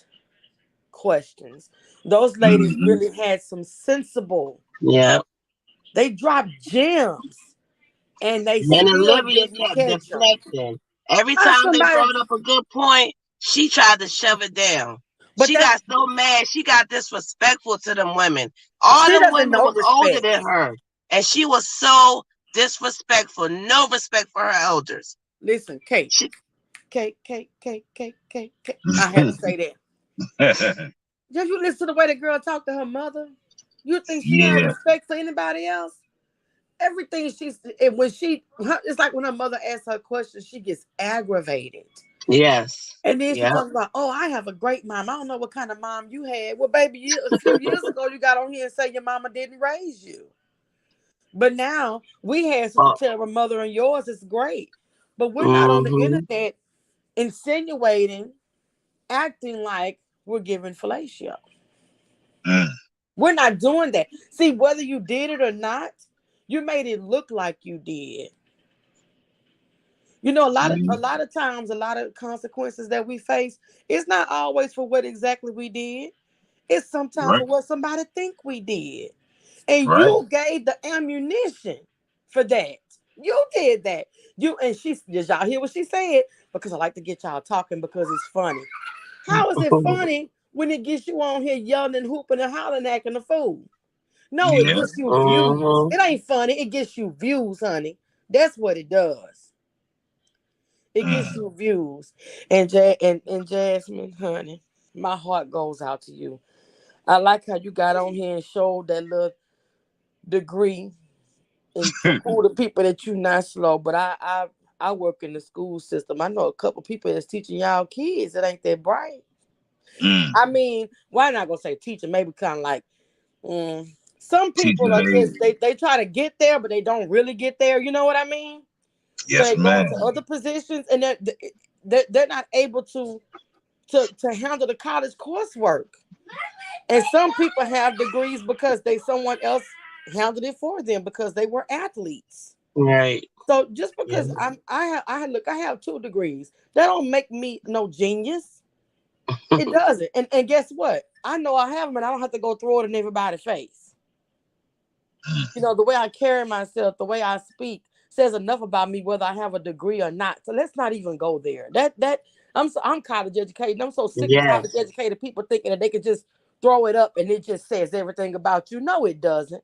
questions. Those ladies Mm-hmm. really had some sensible, Yeah. they dropped gems and they And still Olivia didn't kept catch them. deflecting. Every How time they somebody, brought up a good point, she tried to shove it down. but She that got so mad. She got disrespectful to them women. All she them doesn't women know was older respect. than her. And she was so disrespectful. No respect for her elders. Listen, Kate, She, Kate, Kate, Kate, Kate, Kate, Kate. I had to say that. Just you listen to the way the girl talked to her mother. You think she don't have Yeah. respect for anybody else? Everything she's, and it's like when her mother asks her questions, she gets aggravated. yes. And then she Yeah. talks about, oh, I have a great mom. I don't know what kind of mom you had. Well, baby, a few years ago, you got on here and say your mama didn't raise you. But now we had such a Oh, terrible mother, and yours is great. But we're not on the mm-hmm. internet insinuating, acting like we're giving fellatio. Mm. We're not doing that. See, whether you did it or not, you made it look like you did. A lot of times, a lot of consequences that we face, it's not always for what exactly we did. It's sometimes Right. for what somebody think we did. And Right. you gave the ammunition for that. You did that. Did y'all hear what she said? Because I like to get y'all talking because it's funny. How is it funny when it gets you on here yelling and hooping and hollering, acting a fool? No, it Yeah. gets you views. Mm-hmm. It ain't funny. It gets you views, honey. That's what it does. It gets Mm. you views. And Jasmine, honey, my heart goes out to you. I like how you got on here and showed that little degree and to prove the people that you not slow. But I work in the school system. I know a couple people that's teaching y'all kids that ain't that bright. Mm. I mean, why not gonna say teacher? Maybe kind of like some people Teachers are aid. just they try to get there, but they don't really get there. You know what I mean? So Yes, they go man. into other positions, and they're not able to handle the college coursework. And some people have degrees because someone else handled it for them because they were athletes. Right. So just Yeah. because I have 2 degrees, that don't make me no genius. It doesn't. And guess what? I know I have them, and I don't have to go throw it in everybody's face. The way I carry myself, the way I speak says enough about me whether I have a degree or not. So let's not even go there. I'm college educated. I'm so sick of college Yes. educated people thinking that they could just throw it up and it just says everything about you. No, it doesn't.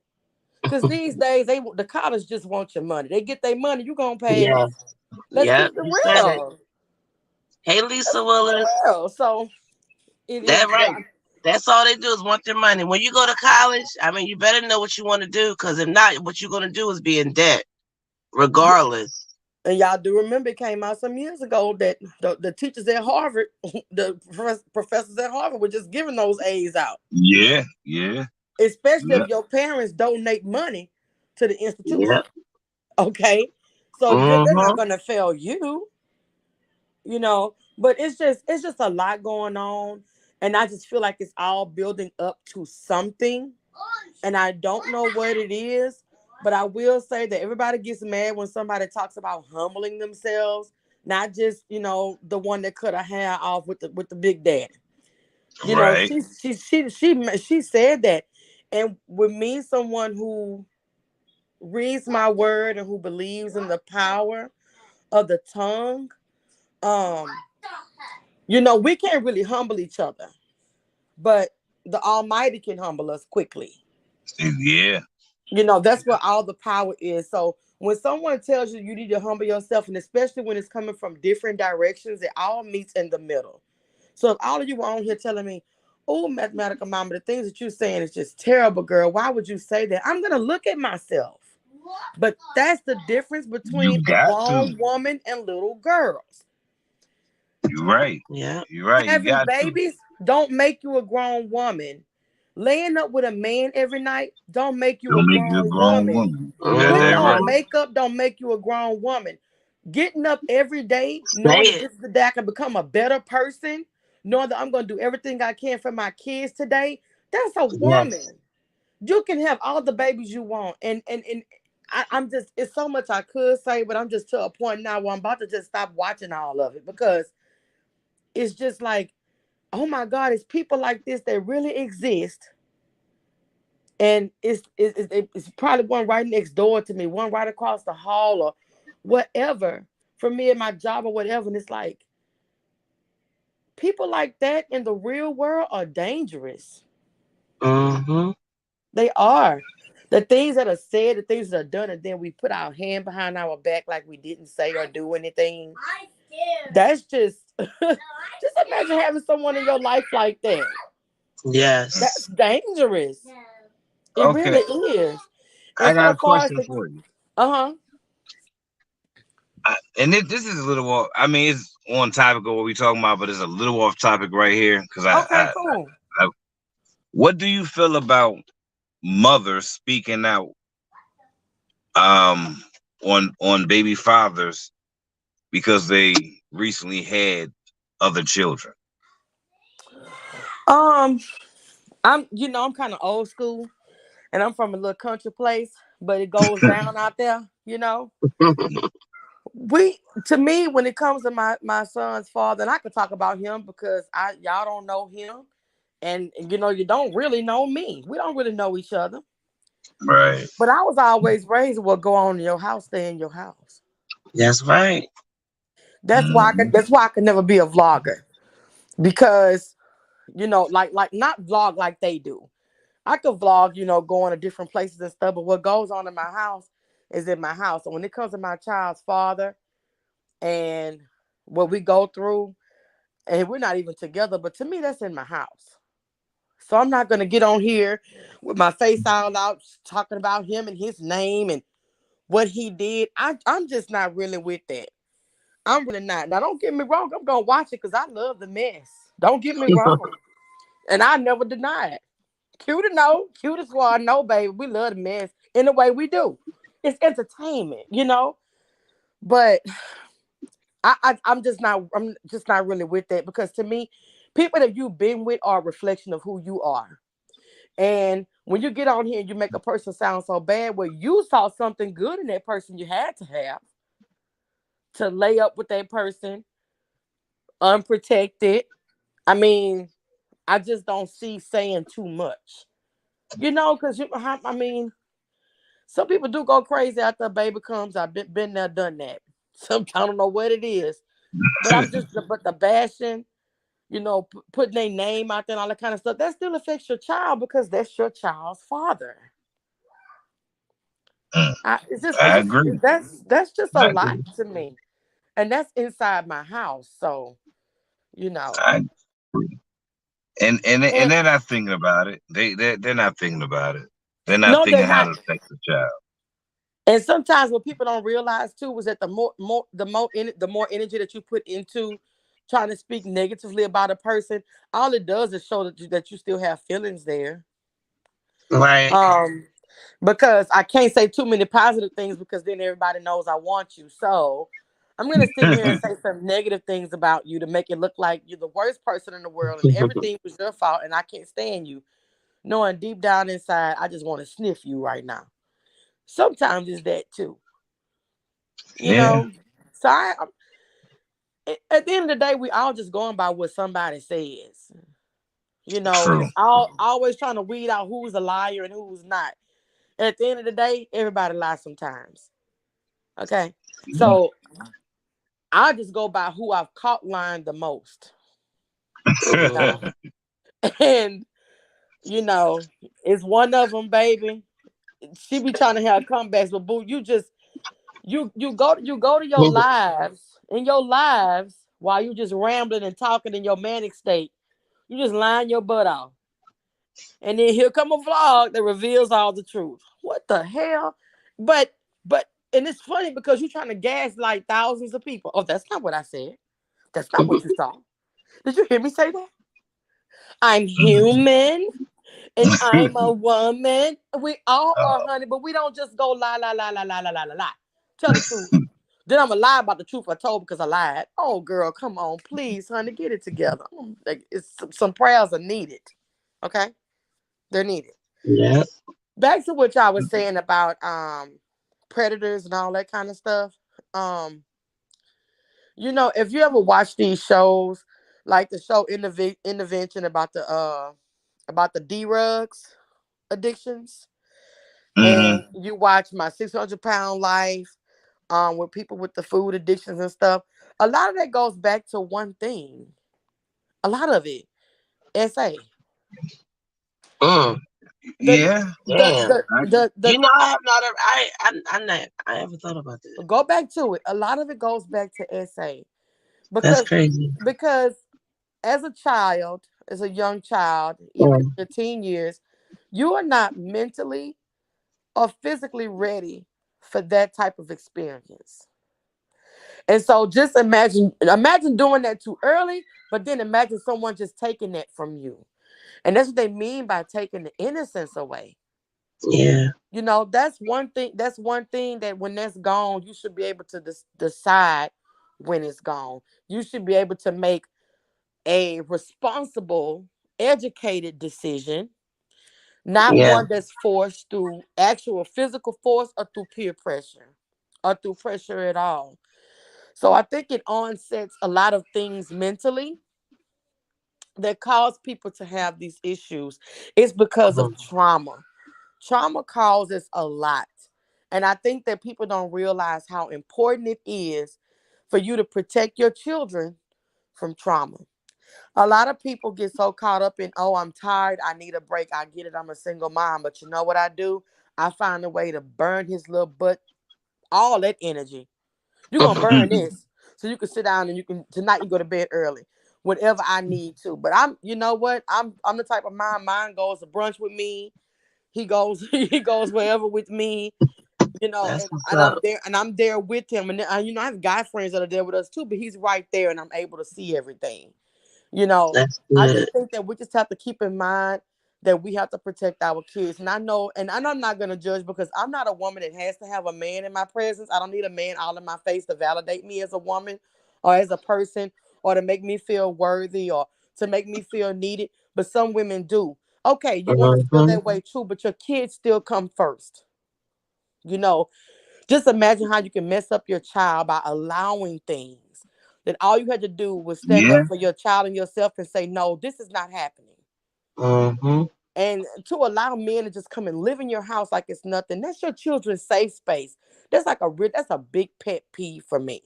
Because these days the college just want your money. They get their money, you gonna pass. Yes. Let's Yep. keep it You said it. real. Hey, Let's Lisa keep it Willis. real. So it is That right. That's all they do is want their money. When you go to college, I mean, you better know what you want to do, because if not, what you're going to do is be in debt, regardless. and y'all do remember it came out some years ago that the teachers at Harvard, the professors at Harvard were just giving those A's out. Yeah. Yeah. Especially Yeah. if your parents donate money to the institution. Yep. Okay, so they're not gonna fail you, you know. But it's just a lot going on, and I just feel like it's all building up to something, and I don't know what it is. But I will say that everybody gets mad when somebody talks about humbling themselves, not just the one that cut her hair off with the big daddy. Right. She said that, and with me, someone who reads my word and who believes in the power of the tongue, um, we can't really humble each other, but the Almighty can humble us quickly. Yeah. That's where all the power is. So when someone tells you you need to humble yourself, and especially when it's coming from different directions, it all meets in the middle. So if all of you were on here telling me, oh, mathematical mama, the things that you're saying is just terrible, girl. Why would you say that? I'm going to look at myself. But that's the difference between You a got to. grown woman and little girls. You're right. Yeah. You're right. You Having got to. babies don't make you a grown woman. Laying up with a man every night don't make you a Don't make you a grown grown woman. woman. You got Putting that right. on makeup don't make you a grown woman. Getting up every day, Say knowing that it. this is the day I can become a better person, knowing that I'm going to do everything I can for my kids today, that's a Yes. woman. You can have all the babies you want. And I'm just, it's so much I could say, but I'm just to a point now where I'm about to just stop watching all of it, because it's just like, oh my God, it's people like this that really exist. And it's probably one right next door to me, one right across the hall, or whatever, for me and my job or whatever. And it's like, people like that in the real world are dangerous. Mm-hmm. They are. The things that are said, the things that are done, and then we put our hand behind our back like we didn't say or do anything. That's just just imagine having someone in your life like that. That's Yes. dangerous. It Okay. really is. I And so got a far as question the for you. uh-huh. And this is a little off. I mean, it's on topic of what we're talking about, but it's a little off topic right here. Because Okay, cool. what do you feel about mothers speaking out um on baby fathers because they recently had other children? Um, I'm kind of old school, and I'm from a little country place, but it goes down out there. We To me, when it comes to my son's father, and I could talk about him because y'all don't know him, and you don't really know me. We don't really know each other. Right. But I was always raised, what go on in your house, stay in your house. That's right. That's why Mhm. I could never be a vlogger, because like not vlog like they do. I could vlog, going to different places and stuff, but what goes on in my house is in my house. And when it comes to my child's father and what we go through, and we're not even together, but to me, that's in my house. So I'm not gonna get on here with my face all out talking about him and his name and what he did. I'm just not really with that. I'm really not. Now, don't get me wrong. I'm gonna watch it because I love the mess. Don't get me wrong, and I never deny it. Cute or no, cute as well, no, baby. We love the mess in the way we do. It's entertainment. But I'm just not really with that, because to me, people that you've been with are a reflection of who you are. And when you get on here and you make a person sound so bad, well, you saw something good in that person, you had to have to lay up with that person unprotected. I mean, I just don't see saying too much, because I mean, some people do go crazy after a baby comes. I've been there, done that. Some I don't know what it is, but the bashing, putting their name out there and all that kind of stuff, that still affects your child because that's your child's father. I agree. That's just a I lot agree. to me, and that's inside my house. So you know, I agree. And and they're not thinking about it. They're not thinking about it. They're not no, they're thinking how not. it affects the child. And sometimes what people don't realize too is that the more energy that you put into trying to speak negatively about a person, all it does is show that you still have feelings there. Right. Um, because I can't say too many positive things because then everybody knows I want you. So I'm gonna sit here and say some negative things about you to make it look like you're the worst person in the world and everything was your fault and I can't stand you. Knowing deep down inside, I just want to sniff you right now. Sometimes it's that too, you Yeah, know. So at the end of the day, we all just going by what somebody says, and true. it's all always trying to weed out who's a liar and who's not. And at the end of the day, everybody lies sometimes. Okay, Yeah. so I just go by who I've caught lying the most, you know, and you know, it's one of them, baby. She be trying to have comebacks, but boo, you just you go to your lives in your lives while you just rambling and talking in your manic state. You just lying your butt off. And then here come a vlog that reveals all the truth. What the hell? But and it's funny because you're trying to gaslight thousands of people. Oh, that's not what I said. That's not what you saw. Did you hear me say that? I'm human and I'm a woman. We all are, honey, but we don't just go lie, lie, lie, lie, lie, lie, lie, lie, lie. Tell the truth. Then I'm gonna lie about the truth I told because I lied. Oh, girl, come on, please, honey, get it together. Like, some prayers are needed. Okay, they're needed. Yeah. Back to what y'all was saying about predators and all that kind of stuff. Um, if you ever watch these shows, like the show Intervention about the D-Rugs addictions, Hmm. and you watch My 600-Pound Life, with people with the food addictions and stuff. A lot of that goes back to one thing. A lot of it, SA. Mm. The Yeah. the Damn. the You the know, I have not. I'm not. I haven't thought about that. go back to it. A lot of it goes back to SA That's because crazy. because as a child, as a young child, even in Mm. your teen years, you are not mentally or physically ready for that type of experience. And so just imagine doing that too early, but then imagine someone just taking that from you. And that's what they mean by taking the innocence away. Yeah. That's one thing that when that's gone, you should be able to decide when it's gone. You should be able to make a responsible, educated decision, not Yeah. one that's forced through actual physical force or through peer pressure or through pressure at all. So I think it onsets a lot of things mentally that cause people to have these issues. It's because of Mm. trauma. Trauma causes a lot. And I think that people don't realize how important it is for you to protect your children from trauma. A lot of people get so caught up in, oh, I'm tired, I need a break, I get it, I'm a single mom. But you know what I do? I find a way to burn his little butt, all that energy. You're gonna burn this so you can sit down and you can tonight you go to bed early. Whatever I need to. But you know what? I'm the type of mine goes to brunch with me. He goes he goes wherever with me, That's and, what's and I'm up. there and I'm there with him. And I have guy friends that are there with us too, but he's right there and I'm able to see everything. You know, That's I good. just think that we just have to keep in mind that we have to protect our kids. And I'm not gonna judge because I'm not a woman that has to have a man in my presence. I don't need a man all in my face to validate me as a woman or as a person or to make me feel worthy or to make me feel needed. But some women do. Okay, you want to feel Mm-hmm. that way too, but your kids still come first. You know, just imagine how you can mess up your child by allowing things that all you had to do was stand Yeah. up for your child and yourself and say, no, this is not happening. Mm-hmm. And to allow men to just come and live in your house like it's nothing, that's your children's safe space. That's a big pet peeve for me.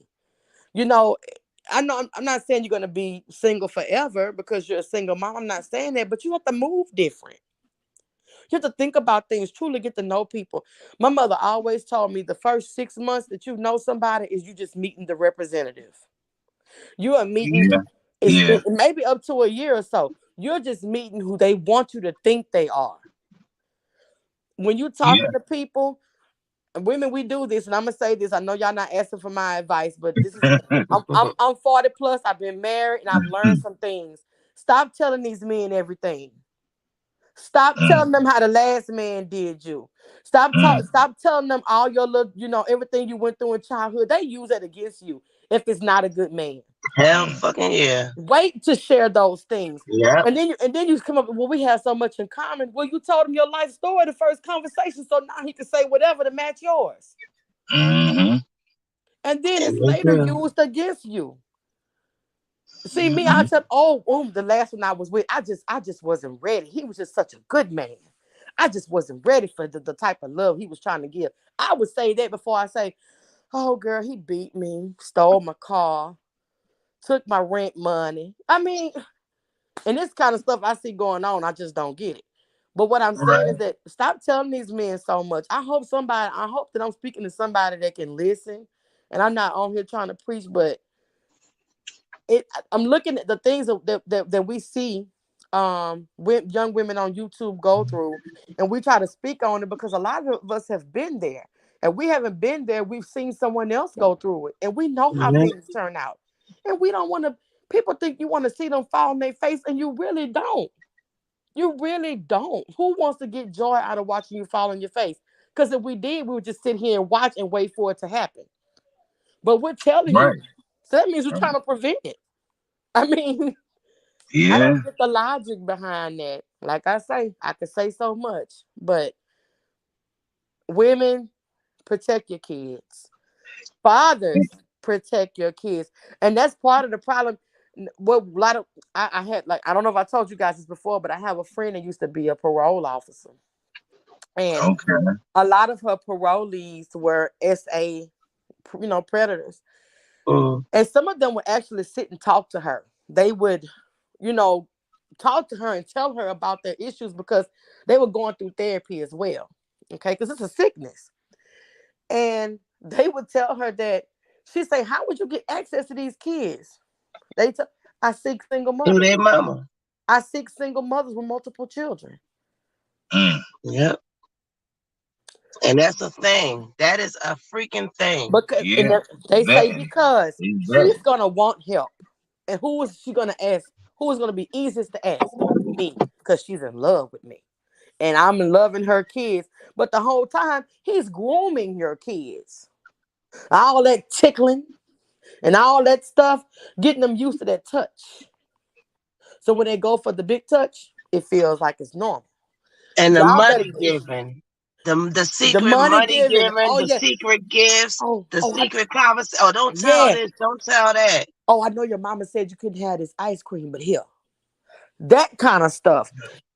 You know, I know I'm not saying you're gonna be single forever because you're a single mom. I'm not saying that, but you have to move different. You have to think about things, truly get to know people. My mother always told me the first 6 months that you know somebody is you just meeting the representative. You are meeting Yeah. is Yeah. it maybe up to a year or so. You're just meeting who they want you to think they are. When you Yeah. talking to people, and women, we do this, and I'm gonna say this. I know y'all not asking for my advice, but this is I'm 40 plus. I've been married and I've learned some things. Stop telling these men everything. Stop telling them how the last man did you. Stop telling them all your little, everything you went through in childhood. They use that against you if it's not a good man. Hell fucking yeah. Wait to share those things. Yeah. And then you come up with, well, we have so much in common. Well, you told him your life story the first conversation, so now he can say whatever to match yours. Mm-hmm. And then it's later used against you. See, me, I said, the last one I was with, I just wasn't ready. He was just such a good man. I just wasn't ready for the type of love he was trying to give. I would say that before I say, oh, girl, he beat me, stole my car, took my rent money. I mean, and this kind of stuff I see going on, I just don't get it. But what I'm saying is that stop telling these men so much. I hope that I'm speaking to somebody that can listen. And I'm not on here trying to preach, but I'm looking at the things that we see with young women on YouTube go through, and we try to speak on it because a lot of us have been there. And we haven't been there. We've seen someone else go through it, and we know how things turn out. And we don't want to. People think you want to see them fall on their face, and you really don't. You really don't. Who wants to get joy out of watching you fall on your face? Because if we did, we would just sit here and watch and wait for it to happen. But we're telling you, so that means we're trying to prevent it. I mean, I don't get the logic behind that. Like I say, I could say so much, but women, protect your kids. Fathers, protect your kids. And that's part of the problem. What a lot of I had, like, I don't know if I told you guys this before, but I have a friend that used to be a parole officer. And a lot of her parolees were SA, predators. And some of them would actually sit and talk to her. They would, talk to her and tell her about their issues because they were going through therapy as well. Okay, because it's a sickness. And they would tell her that, she'd say, how would you get access to these kids? I seek single mothers. Their mama. I seek single mothers with multiple children. Yep. And that's the thing. That is a freaking thing. Because they say because she's gonna want help. And who is she gonna ask? Who is gonna be easiest to ask? Me, because she's in love with me. And I'm in loving her kids. But the whole time, he's grooming your kids. All that tickling and all that stuff, getting them used to that touch. So when they go for the big touch, it feels like it's normal. And the money giving. The secret money giving, the secret gifts, the secret conversation. Oh, don't tell this, don't tell that. Oh, I know your mama said you couldn't have this ice cream, but here. That kind of stuff.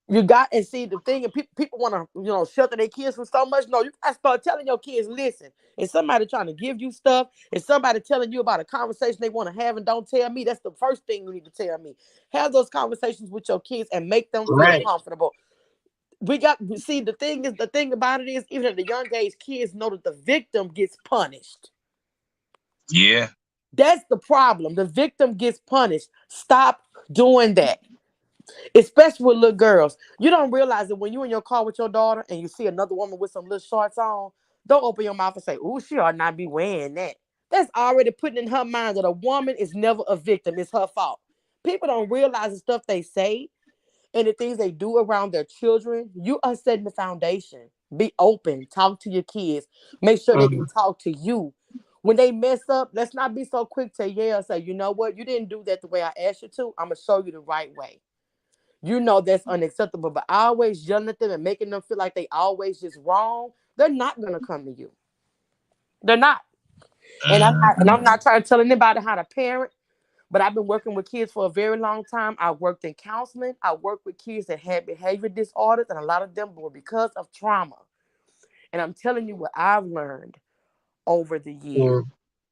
You got, and see the thing, and people want to, shelter their kids from so much. No, you got to start telling your kids, listen, if somebody trying to give you stuff, if somebody telling you about a conversation they want to have and don't tell me, that's the first thing you need to tell me. Have those conversations with your kids and make them feel comfortable. The thing about it is, even at the young age, kids know that the victim gets punished. Yeah. That's the problem. The victim gets punished. Stop doing that. Especially with little girls. You don't realize that when you're in your car with your daughter and you see another woman with some little shorts on, don't open your mouth and say, "Ooh, she ought not be wearing that." That's already putting in her mind that a woman is never a victim. It's her fault. People don't realize the stuff they say and the things they do around their children. You are setting the foundation. Be open. Talk to your kids. Make sure they can talk to you. When they mess up, let's not be so quick to yell and say, you know what? You didn't do that the way I asked you to. I'm going to show you the right way. You know that's unacceptable. But always yelling at them and making them feel like they always just wrong, they're not going to come to you. They're not. And I'm not trying to tell anybody how to parent. But I've been working with kids for a very long time. I worked in counseling. I worked with kids that had behavior disorders, and a lot of them were because of trauma. And I'm telling you what I've learned over the years.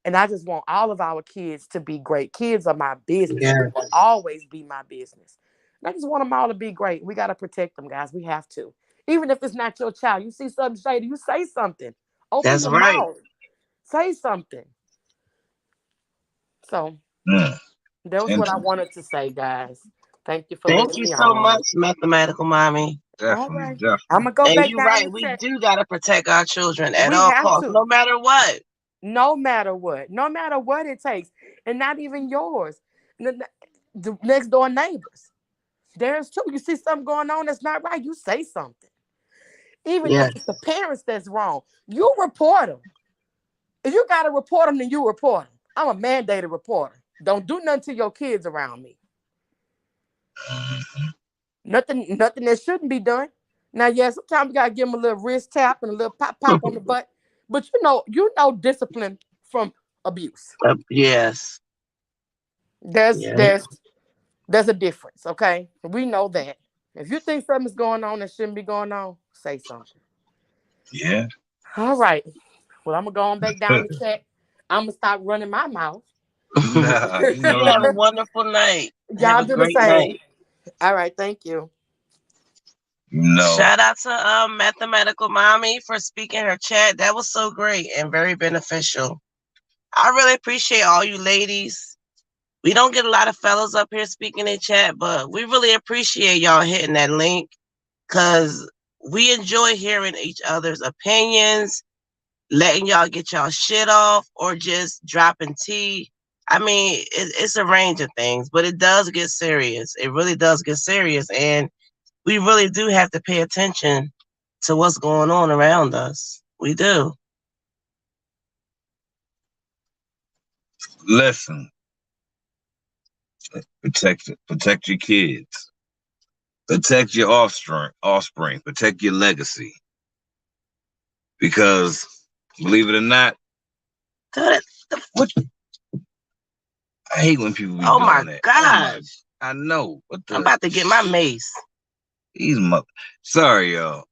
And I just want all of our kids to be great. Kids are my business. They will always be my business. And I just want them all to be great. We got to protect them, guys. We have to. Even if it's not your child, you see something shady, you say something. Open your mouth. Say something. So that was what I wanted to say, guys. Thank you for listening. Thank you so much, Mathematical Mommy. Definitely. I'm going to go back you're down. Right. We do got to protect our children at all costs, no matter what. No matter what. No matter what it takes. And not even yours. The next door neighbors. There's too. You see something going on that's not right, you say something. Even Yeah. if it's the parents that's wrong, you report them. If you got to report them, then you report them. I'm a mandated reporter. Don't do nothing to your kids around me. Nothing that shouldn't be done. Now, yes, sometimes you gotta give them a little wrist tap and a little pop on the butt. But you know discipline from abuse. Yes. There's Yeah. there's there's a difference, okay? We know that. If you think something's going on that shouldn't be going on, say something. Yeah. All right. Well, I'm gonna go on back down the chat. I'm gonna stop running my mouth. Nah, you You know have a you. wonderful night. Have Y'all a do the great same. night. All right, thank you. No. Shout out to Mathematical Mommy for speaking her chat. That was so great and very beneficial. I really appreciate all you ladies. We don't get a lot of fellas up here speaking in chat, but we really appreciate y'all hitting that link because we enjoy hearing each other's opinions, letting y'all get y'all shit off, or just dropping tea. I mean, it's a range of things, but it does get serious. It really does get serious. And we really do have to pay attention to what's going on around us. We do. Listen, protect your kids. Protect your offspring. Protect your legacy. Because believe it or not, what I hate when people be Oh doing my that. God. I know. What I'm about to get my mace. These sorry, y'all.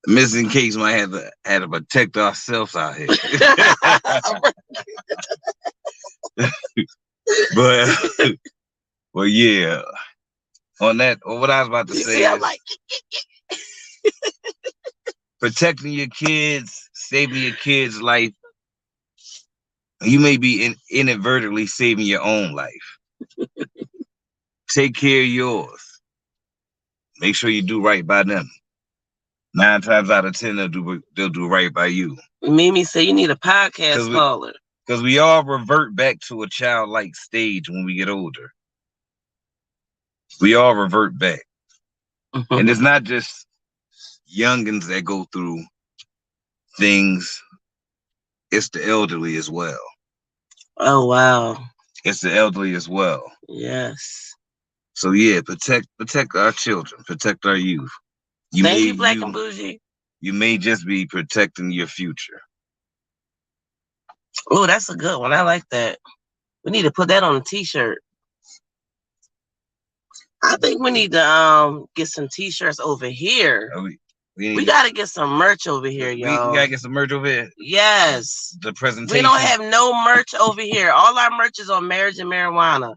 MISTANCAKZ might have to protect ourselves out here. but well, yeah. On that, what I was about to say is like protecting your kids, saving your kids' life. You may be inadvertently saving your own life. Take care of yours. Make sure you do right by them. 9 times out of 10, they'll do right by you. Mimi said you need a podcast caller. Because we all revert back to a childlike stage when we get older. We all revert back. And it's not just youngins that go through things. It's the elderly as well. Oh, wow. It's the elderly as well. Yes. So yeah, protect our children, protect our youth. Thank you, Black and Bougie. You may just be protecting your future. Oh, that's a good one. I like that. We need to put that on a t-shirt. I think we need to get some t-shirts over here. We got to get some merch over here, y'all. We got to get some merch over here? Yes. The presentation. We don't have no merch over here. All our merch is on marriage and marijuana.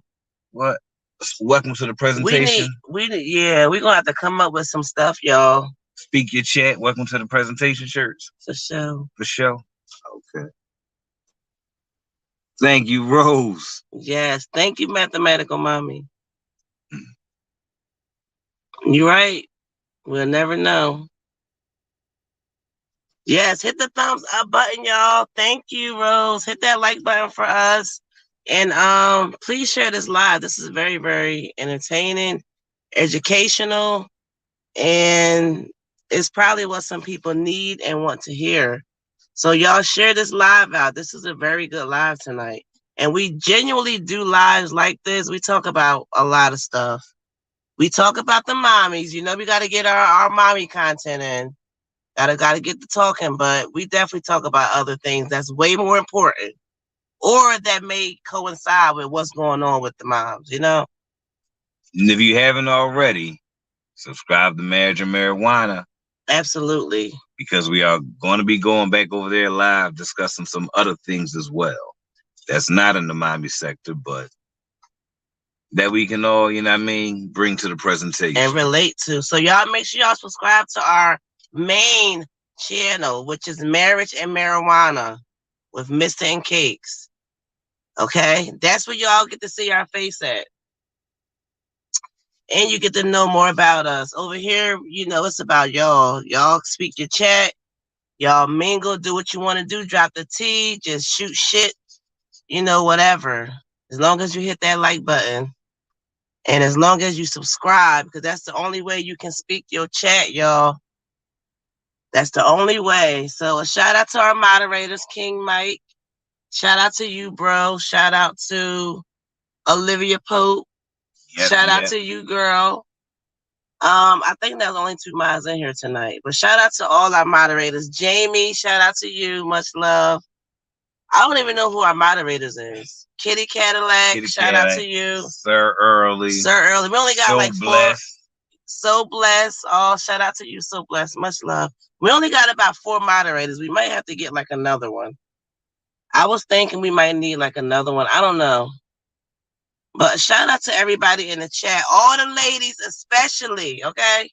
What? Welcome to the presentation. We're going to have to come up with some stuff, y'all. Speak your chat. Welcome to the presentation shirts. For sure. For sure. Okay. Thank you, Rose. Yes. Thank you, Mathematical Mommy. You're right. We'll never know. Yes, hit the thumbs up button, y'all. Thank you, Rose. Hit that like button for us. And please share this live. This is very, very entertaining, educational, and it's probably what some people need and want to hear. So y'all share this live out. This is a very good live tonight. And we genuinely do lives like this. We talk about a lot of stuff. We talk about the mommies. You know, we got to get our mommy content in. Gotta get to talking, but we definitely talk about other things that's way more important or that may coincide with what's going on with the moms, you know? And if you haven't already, subscribe to Marriage and Marijuana. Absolutely. Because we are going to be going back over there live, discussing some other things as well. That's not in the mommy sector, but that we can all, you know what I mean, bring to the presentation. And relate to. So y'all make sure y'all subscribe to our main channel, which is Marriage and Marijuana with MISTANCAKZ. Okay? That's where y'all get to see our face at. And you get to know more about us. Over here, you know, it's about y'all. Y'all speak your chat. Y'all mingle, do what you want to do. Drop the tea, just shoot shit, you know, whatever. As long as you hit that like button. And as long as you subscribe, because that's the only way you can speak your chat, y'all. That's the only way. So a shout out to our moderators, King Mike. Shout out to you, bro. Shout out to Olivia Pope. Shout out to you, girl. I think there's only 2 miles in here tonight. But shout out to all our moderators. Jamie, shout out to you. Much love. I don't even know who our moderators is. Kitty Cadillac, shout out to you. Sir Early. We only got like 4. So blessed. Oh, shout out to you, So Blessed. Much love. We only got about 4 moderators. We might have to get like another one. I was thinking we might need like another one. I don't know. But shout out to everybody in the chat. All the ladies especially, okay?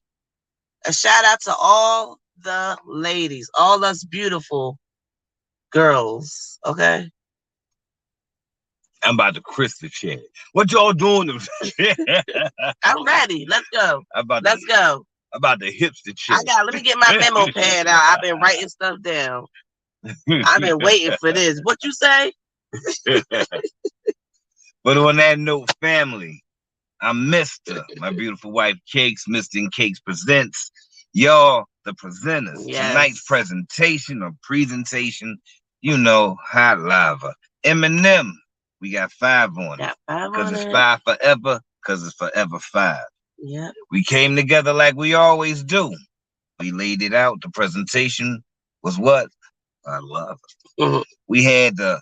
A shout out to all the ladies. All us beautiful girls, okay? I'm about to crisp the chat. What y'all doing? I'm ready. Let's go. Let's go. I'm about to hipster chat. Let me get my memo pad out. I've been writing stuff down. I've been waiting for this. What you say? But on that note, family, I'm Mr. My beautiful wife, Cakes. MISTANCAKZ presents y'all, the presenters. Yes. Tonight's presentation or presentation, you know, hot lava. Eminem, we got 5 on it. Because it's 5 forever, because it's forever 5. Yeah. We came together like we always do. We laid it out. The presentation was what? I love it. Mm-hmm. We had the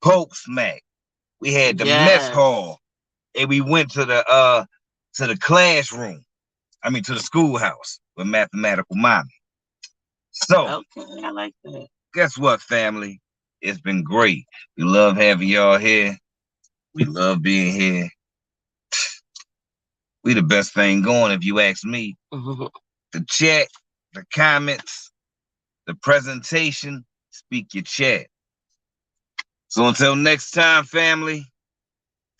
Pope smack. We had the mess hall. And we went to the classroom. I mean to the schoolhouse with mathematical mommy. So okay, I like that. Guess what, family? It's been great. We love having y'all here. We love being here. We the best thing going, if you ask me. Mm-hmm. The chat, the comments, the presentation, speak your chat. So until next time, family,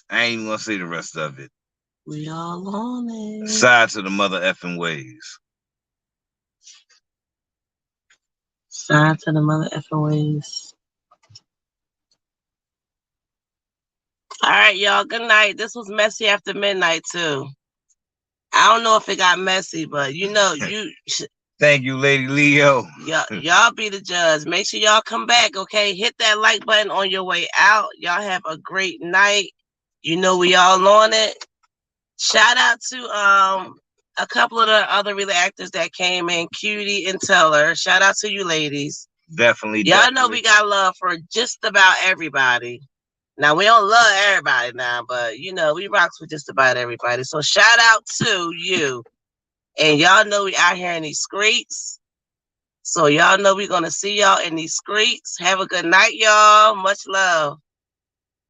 I ain't even gonna say the rest of it. We all on it. Side to the mother effing ways. Side to the mother effing ways. All right, y'all. Good night. This was Messy After Midnight, too. I don't know if it got messy, but you know, you. Thank you, Lady Leo. Y'all be the judge. Make sure y'all come back, okay? Hit that like button on your way out. Y'all have a great night. You know we all on it. Shout out to a couple of the other real actors that came in, Cutie and Teller. Shout out to you ladies. Definitely. Y'all know we got love for just about everybody. Now, we don't love everybody now, but, you know, we rocks with just about everybody. So shout out to you. And y'all know we out here in these streets. So y'all know we're going to see y'all in these streets. Have a good night, y'all. Much love.